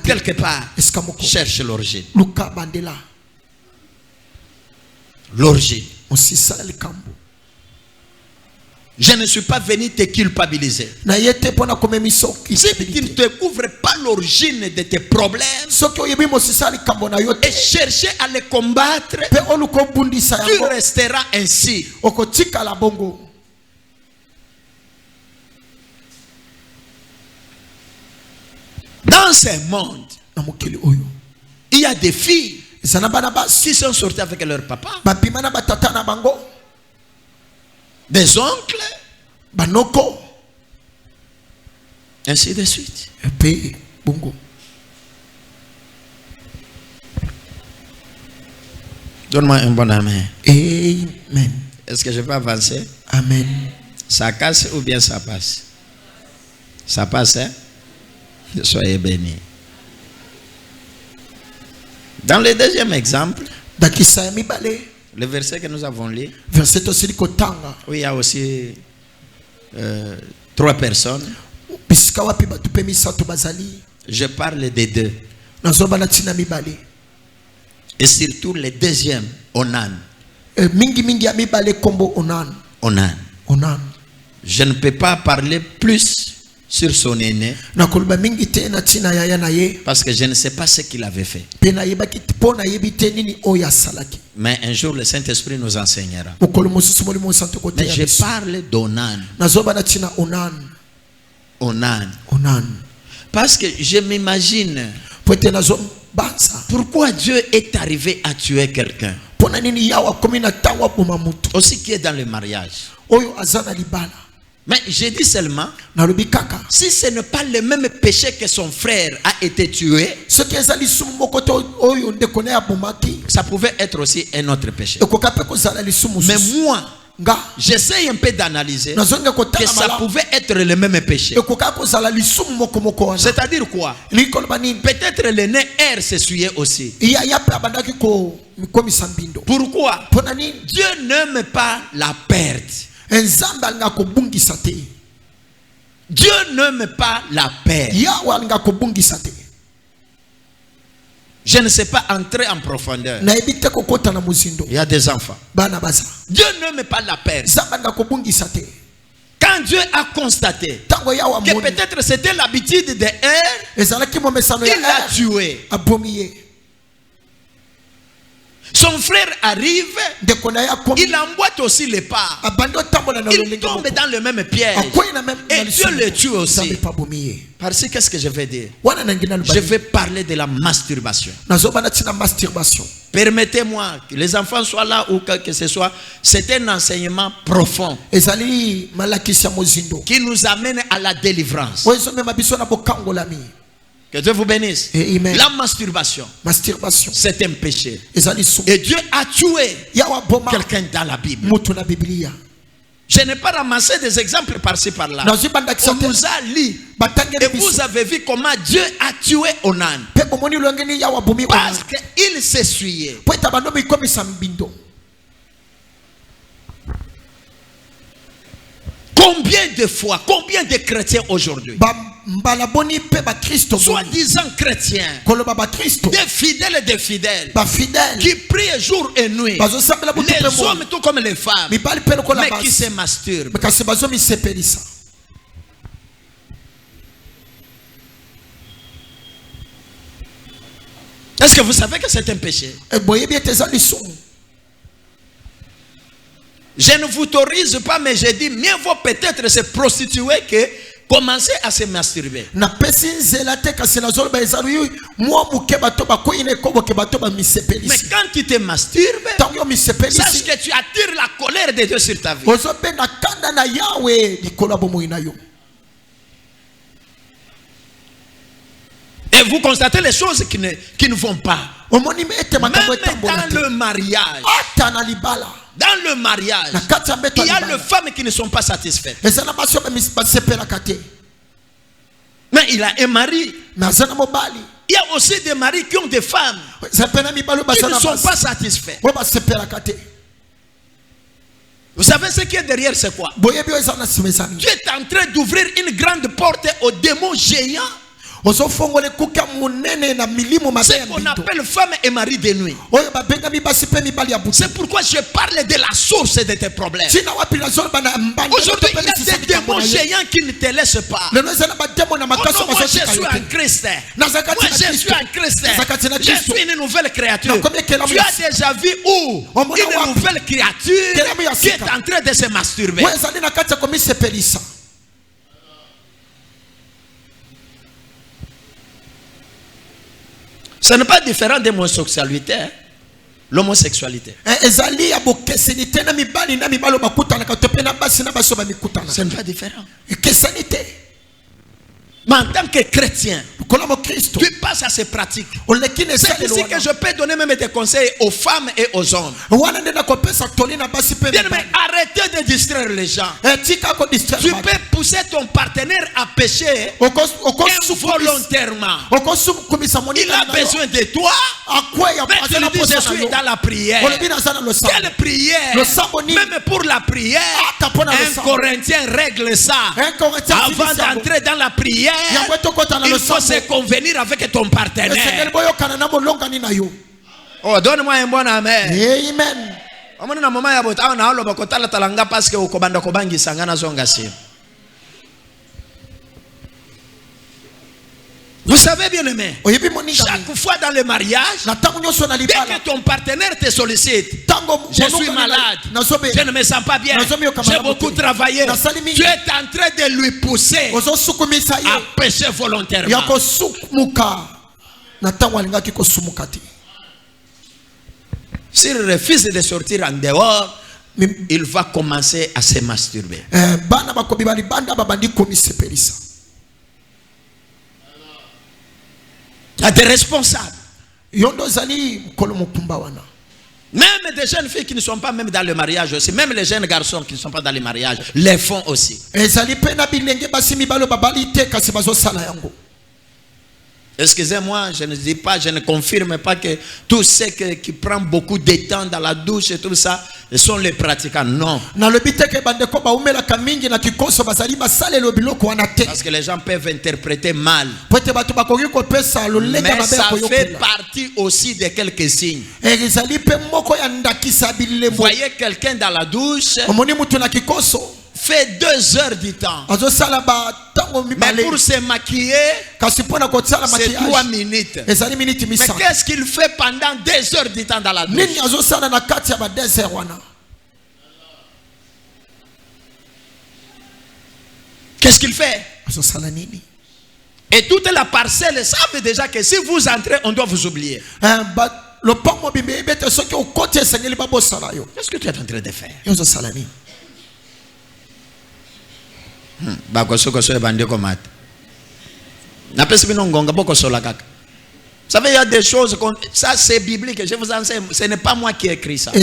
Quelque part, cherche l'origine. L'origine. Je ne suis pas venu te culpabiliser. Si tu ne découvres pas l'origine de tes problèmes et chercher à les combattre, tu resteras ainsi. Dans ce monde, il y a des filles qui sont sorties avec leur papa, des oncles, ainsi de suite. Donne-moi un bon amen. Amen. Est-ce que je peux avancer? Amen. Ça casse ou bien ça passe? Ça passe, hein? Soyez bénis. Dans le deuxième exemple, le verset que nous avons lu, où il y a aussi 3 personnes, je parle des 2. Et surtout le deuxième, Onan. Onan. Je ne peux pas parler plus sur son aîné parce que je ne sais pas ce qu'il avait fait. Mais un jour le Saint-Esprit nous enseignera. Mais je parle d'Onan. Onan. Parce que je m'imagine pourquoi Dieu est arrivé à tuer quelqu'un aussi qui est dans le mariage. Mais j'ai dit seulement, si ce n'est pas le même péché que son frère a été tué, ça pouvait être aussi un autre péché. Mais moi, j'essaie un peu d'analyser que ça pouvait être le même péché. C'est-à-dire quoi? Peut-être le nez R s'essuyait aussi. Pourquoi? Dieu n'aime pas la perte. Dieu n'aime pas la perte. Je ne sais pas entrer en profondeur. Il y a des enfants. Dieu n'aime pas la perte. Quand Dieu a constaté que peut-être c'était l'habitude de il l'a tué. Son frère arrive, il emboîte aussi les pas. Il tombe dans le même piège. Et Dieu le tue aussi. Parce que qu'est-ce que je vais dire? Je vais parler de la masturbation. Permettez-moi que les enfants soient là ou que ce soit. C'est un enseignement profond qui nous amène à la délivrance. Que Dieu vous bénisse. Amen. La masturbation, c'est un péché. Et Dieu a tué quelqu'un dans la Bible. Je n'ai pas ramassé des exemples par-ci par-là. On nous a lu. Et vous avez vu comment Dieu a tué Onan. Parce qu'il s'essuyait. Combien de fois, combien de chrétiens aujourd'hui, soi-disant chrétiens, des fidèles, qui prient jour et nuit, les hommes tout comme les femmes, mais qui se masturbent. Est-ce que vous savez que c'est un péché? Je ne vous autorise pas, mais je dis mieux vaut peut-être se prostituer que commencer à se masturber. Mais quand tu te masturbes, sache que tu attires la colère de Dieu sur ta vie. Et vous constatez les choses qui ne vont pas. Même dans le mariage. Dans le mariage, il y a les femmes qui ne sont pas satisfaites. Mais il a un mari. Il y a aussi des maris qui ont des femmes qui ne sont pas satisfaits. Vous savez ce qui est derrière, c'est quoi? Dieu est en train d'ouvrir une grande porte aux démons géants. Ce qu'on appelle femme et mari de nuit. C'est pourquoi je parle de la source de tes problèmes. Aujourd'hui, il y a des démons géants qui ne te laissent pas. Moi, je suis en Christ. Moi, je suis en Christ. Je suis une nouvelle créature. Tu as déjà vu où une nouvelle créature qui est en train de se masturber? Ce n'est pas différent de l'homosexualité. Hein? L'homosexualité. Ce n'est pas différent. Mais en tant que chrétien, tu passes à ces pratiques. C'est ici que je peux donner même des conseils aux femmes et aux hommes. Bien, mais arrêtez de distraire les gens. Tu peux pousser ton partenaire à pécher involontairement. Il a besoin de toi. Mais tu lui dis, je suis dans la prière. Quelle prière? Même pour la prière, un Corinthien règle ça. Avant d'entrer dans la prière, il faut se convenir avec ton partenaire. Oh, donne-moi un bon amen. Vous savez bien aimé, chaque fois dans le mariage, dès que ton partenaire te sollicite, je suis malade, je ne me sens pas bien, j'ai beaucoup travaillé, tu es en train de lui pousser à pécher volontairement. S'il refuse de sortir en dehors, il va commencer à se masturber. Il y a des responsables. Même des jeunes filles qui ne sont pas même dans le mariage aussi. Même les jeunes garçons qui ne sont pas dans le mariage les font aussi. Excusez-moi, je ne dis pas, je ne confirme pas que tous ceux qui prennent beaucoup de temps dans la douche et tout ça sont les pratiquants. Non. Parce que les gens peuvent interpréter mal. Mais ça fait partie aussi de quelques signes. Voyez quelqu'un dans la douche, fait 2 heures du temps. Mais pour se maquiller, c'est 3 minutes. Mais qu'est-ce qu'il fait pendant 2 heures du temps dans la douche? Qu'est-ce qu'il fait? Et toute la parcelle savent déjà que si vous entrez, on doit vous oublier. Qu'est-ce que tu es en train de faire? Vous savez, il y a des choses, ça c'est biblique, je vous enseigne, ce n'est pas moi qui ai écrit ça. Mais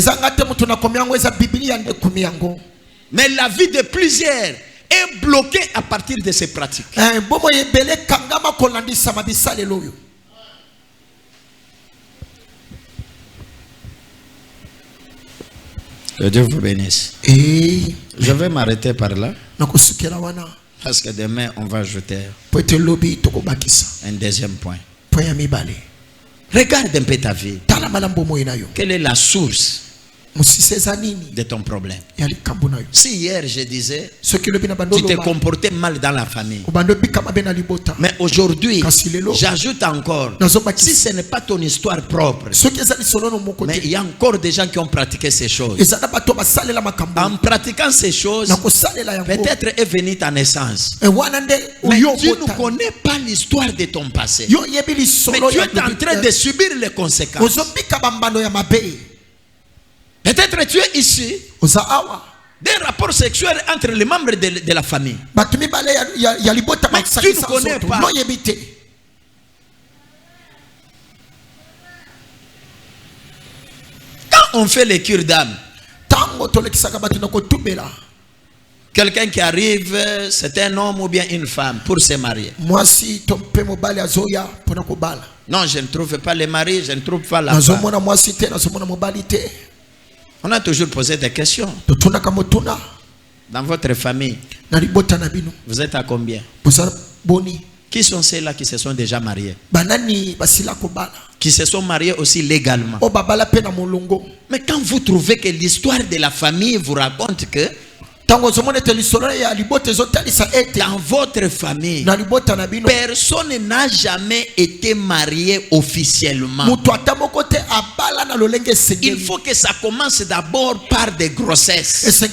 la vie de plusieurs est bloquée à partir de ces pratiques. Que Dieu vous bénisse. Je vais m'arrêter par là. Parce que demain, on va ajouter un deuxième point. Regarde un peu ta vie. Quelle est la source de ton problème? Si hier je disais tu t'es comporté mal dans la famille, mais aujourd'hui j'ajoute encore, si ce n'est pas ton histoire propre, mais il y a encore des gens qui ont pratiqué ces choses. En pratiquant ces choses, peut-être est venue ta naissance, mais tu ne connais pas l'histoire de ton passé, mais tu es en train de subir les conséquences. Peut-être tu es ici des rapports sexuels entre les membres de la famille, mais tu ne connais pas. Quand on fait les cures d'âme, quelqu'un qui arrive, c'est un homme ou bien une femme pour se marier. Non, je ne trouve pas les maris, je ne trouve pas la femme. On a toujours posé des questions. Dans votre famille, vous êtes à combien? Qui sont ceux-là qui se sont déjà mariés? Qui se sont mariés aussi légalement. Mais quand vous trouvez que l'histoire de la famille vous raconte que dans votre famille, personne n'a jamais été marié officiellement. Il faut que ça commence d'abord par des grossesses.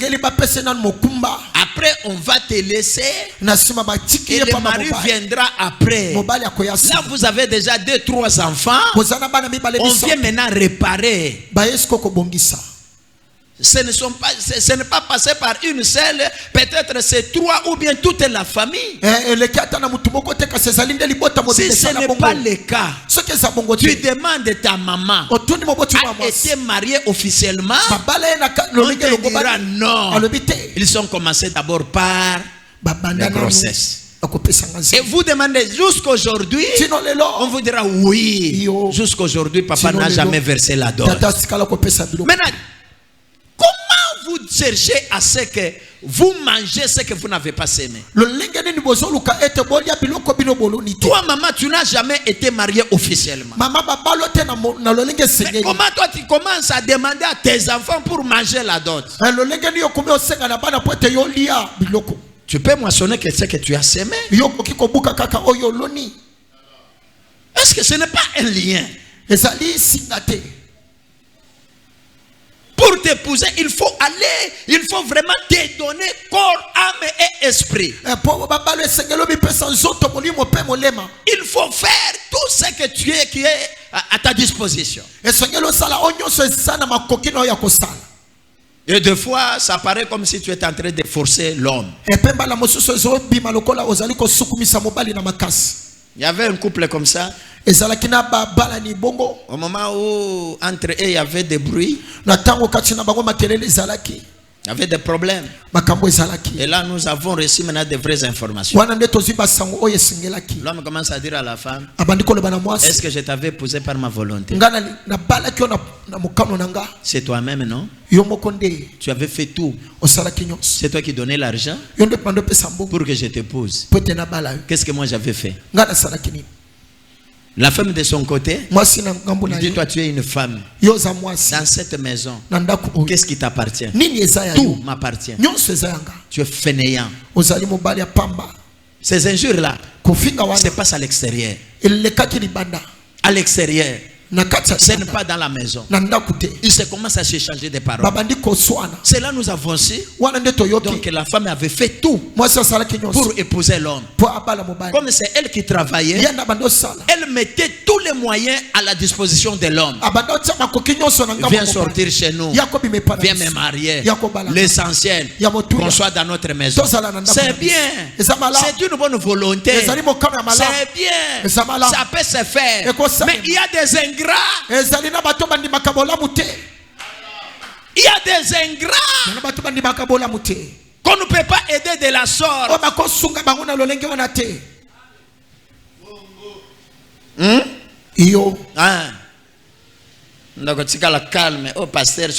Après, on va te laisser et le mari viendra après. Là, vous avez déjà 2-3 enfants. On vient maintenant réparer. Ce n'est pas passé par une seule, peut-être c'est 3 ou bien toute la famille. Si ce n'est pas le cas, tu demandes ta maman a été mariée officiellement, on te dira non. Ils ont commencé d'abord par la grossesse. Et vous demandez jusqu'aujourd'hui, on vous dira oui. Jusqu'aujourd'hui, papa n'a jamais versé la dot. Maintenant, comment vous cherchez à ce que vous mangez ce que vous n'avez pas semé? Toi, maman, tu n'as jamais été mariée officiellement. Mais comment toi tu commences à demander à tes enfants pour manger la dot? Tu peux moissonner ce que tu as semé? Est-ce que ce n'est pas un lien? Pour t'épouser, il faut aller, il faut vraiment te donner corps, âme et esprit. Il faut faire tout ce que tu es qui est à ta disposition. Et des fois, ça paraît comme si tu es en train de forcer l'homme. Il y avait un couple comme ça. Au moment où entre eux il y avait des bruits, il y avait des problèmes. Et là nous avons reçu maintenant de vraies informations. L'homme commence à dire à la femme, est-ce que je t'avais épousé par ma volonté? C'est toi-même, non? Tu avais fait tout. C'est toi qui donnais l'argent pour que je t'épouse. Qu'est-ce que moi j'avais fait? La femme de son côté, dit toi tu es une femme. Dans cette maison, qu'est-ce qui t'appartient? Tout m'appartient. Tu es fainéant. Ces injures-là se passent à l'extérieur. À l'extérieur. Ce n'est pas dans la maison. Il se commence à s'échanger des paroles. C'est là nous avons su. Donc la femme avait fait tout pour épouser l'homme. Comme c'est elle qui travaillait, elle mettait tous les moyens à la disposition de l'homme. Viens sortir chez nous. Viens me marier. L'essentiel, qu'on soit dans notre maison. C'est bien. C'est une bonne volonté. C'est bien. Ça peut se faire. Mais il y a des ingrats. Il y a des ingrats qu'on ne peut pas aider de la sorte. La calme. Oh pasteur,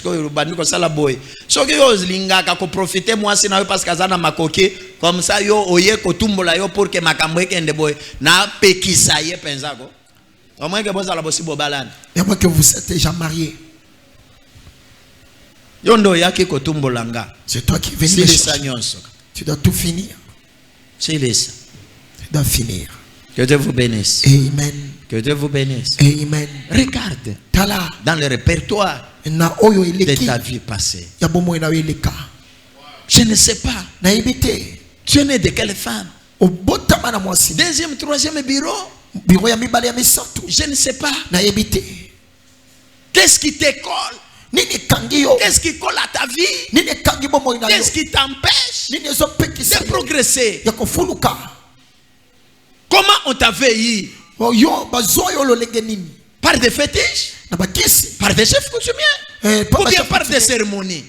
profiter moi si na parce que na makoki comme ça yo oye ko tumbola yo pour que makambo ekende boy na pekisa ye penzako. Au moins que vous êtes déjà marié. C'est toi qui viens de chercher. Tu dois tout finir. Tu dois finir. Que Dieu vous bénisse. Amen. Que Dieu vous bénisse. Amen. Regarde dans le répertoire de ta vie passée. Je ne sais pas. Tu es né de quelle femme? Deuxième, troisième bureau. Je ne sais pas. Qu'est-ce qui te colle? Qu'est-ce qui colle à ta vie? Qu'est-ce qui t'empêche de progresser? Comment on t'a veillé? Par des fétiches? Par des chefs coutumiers? Ou bien par des cérémonies?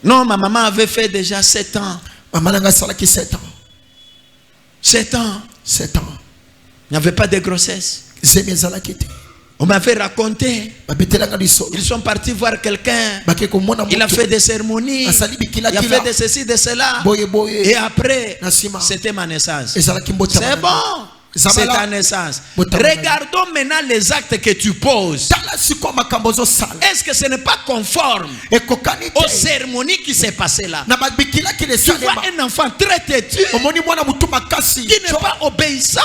Non, ma maman avait fait déjà 7 ans. 7 ans. Il n'y avait pas de grossesse. On m'avait raconté. Ils sont partis voir quelqu'un. Il a fait des cérémonies. Il a fait de ceci, de cela. Et après, c'était ma naissance. C'est bon. C'est ta naissance. Regardons maintenant les actes que tu poses. Est-ce que ce n'est pas conforme aux cérémonies qui s'est passées là? Tu vois un enfant très têtu qui n'est pas obéissant,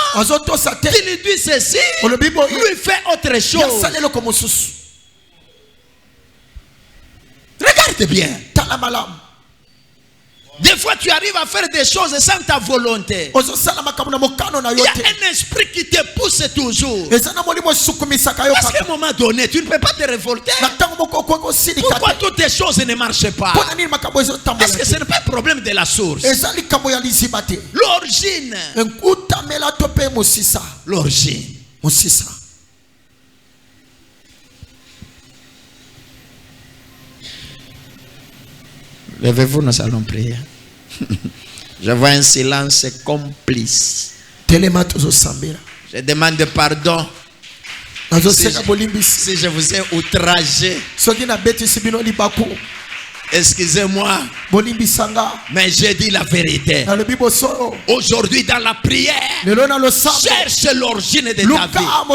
qui lui dit ceci, lui fait autre chose. Regarde bien. Des fois, tu arrives à faire des choses sans ta volonté. Il y a un esprit qui te pousse toujours. Parce qu'à un moment donné, tu ne peux pas te révolter. Pourquoi toutes les choses ne marchent pas? Est-ce que ce n'est pas un problème de la source? L'origine. L'origine. Levez-vous, nous allons prier. Je vois un silence complice. Je demande pardon si je vous ai outragé. Excusez-moi, mais j'ai dit la vérité. Aujourd'hui dans la prière, cherche l'origine de ta vie. Entre en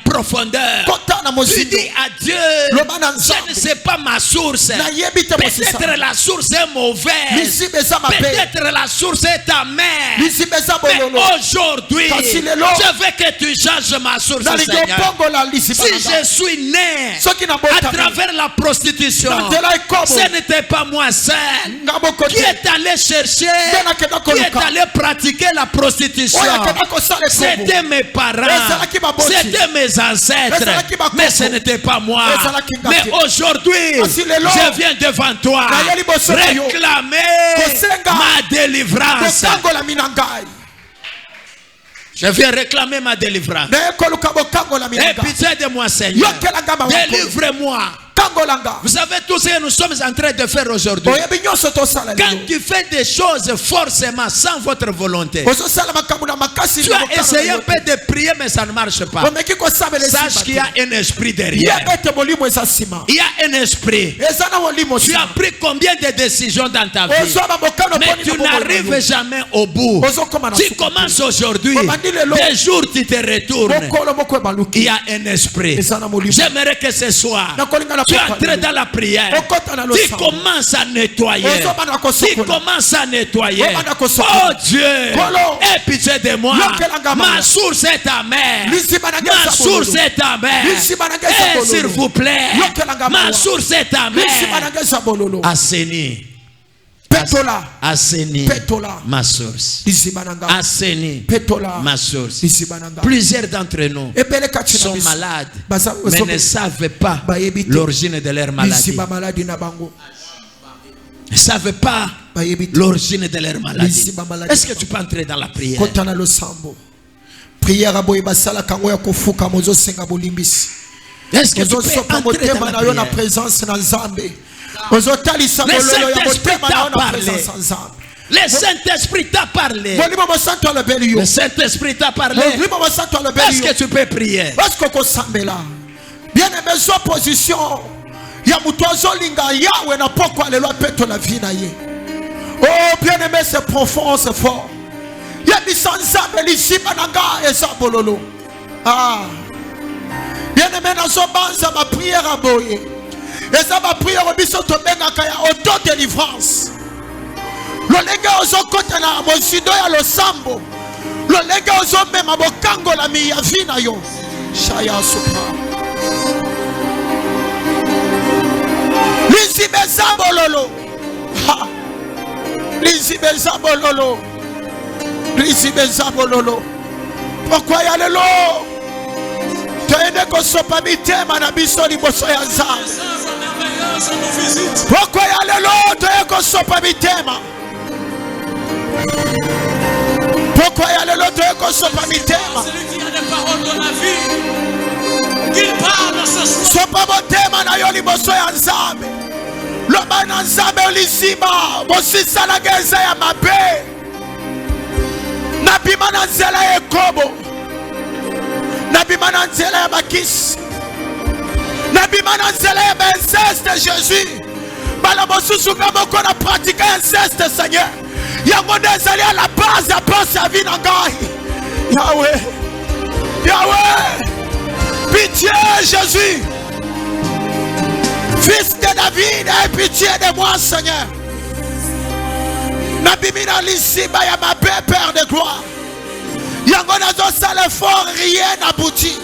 profondeur. Tu dis à Dieu, je ne sais pas ma source. Peut-être la source est mauvaise. Peut-être la source est ta mère. Mais aujourd'hui, je veux que tu changes ma source, Seigneur. Si je suis né à travers la prostitution, ce n'était pas moi seul qui est allé chercher, qui est allé pratiquer la prostitution. C'était mes parents, c'était mes ancêtres, mais ce n'était pas moi. Mais aujourd'hui, je viens devant toi réclamer ma délivrance. Je viens réclamer ma délivrance. Et pitié de moi, Seigneur. Délivre-moi. Vous savez tout ce que nous sommes en train de faire aujourd'hui. Quand tu fais des choses forcément sans votre volonté, tu as essayé un peu de prier mais ça ne marche pas. Sache qu'il y a un esprit derrière. Il y a un esprit. Tu as pris combien de décisions dans ta vie, mais tu n'arrives jamais au bout. Tu commences aujourd'hui, des jours tu te retournes. Il y a un esprit. J'aimerais que ce soir tu entres dans la prière, tu commences à nettoyer, tu commences à nettoyer. Oh Dieu, aie pitié de moi. Ma source est ta mère, ma source est ta mère. Et s'il vous plaît, ma source est ta mère. Assainis, assainis ma source, assainis ma source. Plusieurs d'entre nous sont malades mais ne savent pas l'origine de leur maladie. Ne savent pas l'origine de leur maladie. Est-ce que tu peux entrer dans la prière? Est-ce que tu peux entrer dans la prière? Le Saint-Esprit t'a parlé. Le Saint-Esprit t'a parlé. Le Saint-Esprit t'a parlé. Est-ce que tu peux prier? Bien aimé, so position ya mutozo linga yawe na poko alelo peto la vie na ye. Oh bien aimé, c'est profond, c'est fort. Ya bisanza belisiba nanga eza bololo. Ah. Bien aimé, na so banza ma prière à boye. Et ça va prier au biso to benga ya auto-délivrance. Le lega ozo kota na mosido ya losambo. Le lega ozo mema bokango la mi ya vina yo. Shaya supra. Lizibeza bololo. Ha. Lizibeza bololo. Lizibeza bololo. Pourquoi y a le lot? Toende ko sopa mitema na biso liboso ya Nzambe. Pourquoi y a le lot? Toende ko sopa mitema. Pourquoi y a le lot? Toende ko sopa mitema. Celui qui a des paroles dans la vie, qu'il parle ce soir. Sopa motema na yo liboso ya Nzambe. Loba na Nzambe olisima. Bosisa na geza ya mabe. Nabima na nzela ya Yakobo. Nabima na nzela ya bakisi. Nabima na nzela ya inceste Jésus. Bala mosusu kama kona pratique inceste Seigneur. Yango ndezali à la base ya pense ya vie na ngai. Yahweh. Yahweh. Pitié Jésus. Fils de David, aie pitié de moi Seigneur. Nabimi na lisiba ya ma Père de gloire. Yango nazo sala fort, rien n'aboutit.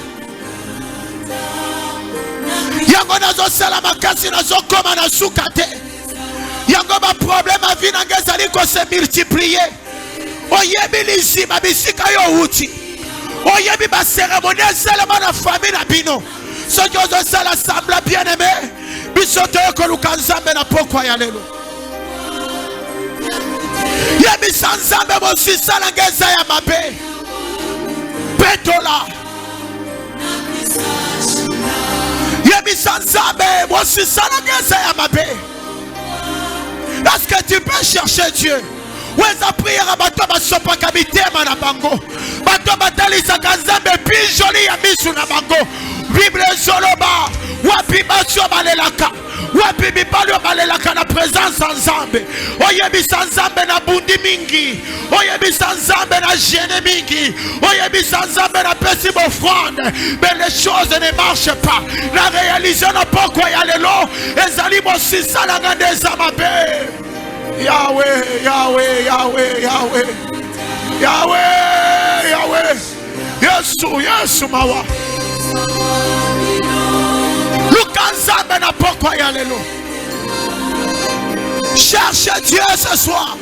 Yango nazo sala makasi nazo koma na sukate. Yango ba problème a vie nangezali ko se multiplier. Oyebi lisiba bisika yo uti. Oyebi ba cérémonie seulement na famille na bino. Ce qui ozo sala sembla bien aimé. Bisoto ko lukanzambe na pokwa ya lelo. Yebi sanzambe mosisa langeza ya mabe. Petola. Yebi sanzambe mosisa langeza ya mabe. Est-ce que tu peux chercher Dieu? Weza prière à bato basopa kabitema na bango. Bato batalisa kanzambe pijoli ya misu na bango. Bible soloba. Wapi baso balelaka. Wapi bipalo balelaka na présence ensemble. Oyebi sanzambe na bundi mingi. Oyebi sanzambe na gêne mingi. Oyebi sanzambe na pesi offrande. Mais les choses ne marchent pas. La réalisation n'a pas quoi y aller là. Ezali mosisa la gande zamabe. Yahweh, Yahweh, Yahweh, Yahweh. Yahweh, Yahweh. Yesu, Yesu mawa. Lukanzambe na pokwa ya lelo. Cherche Dieu ce soir.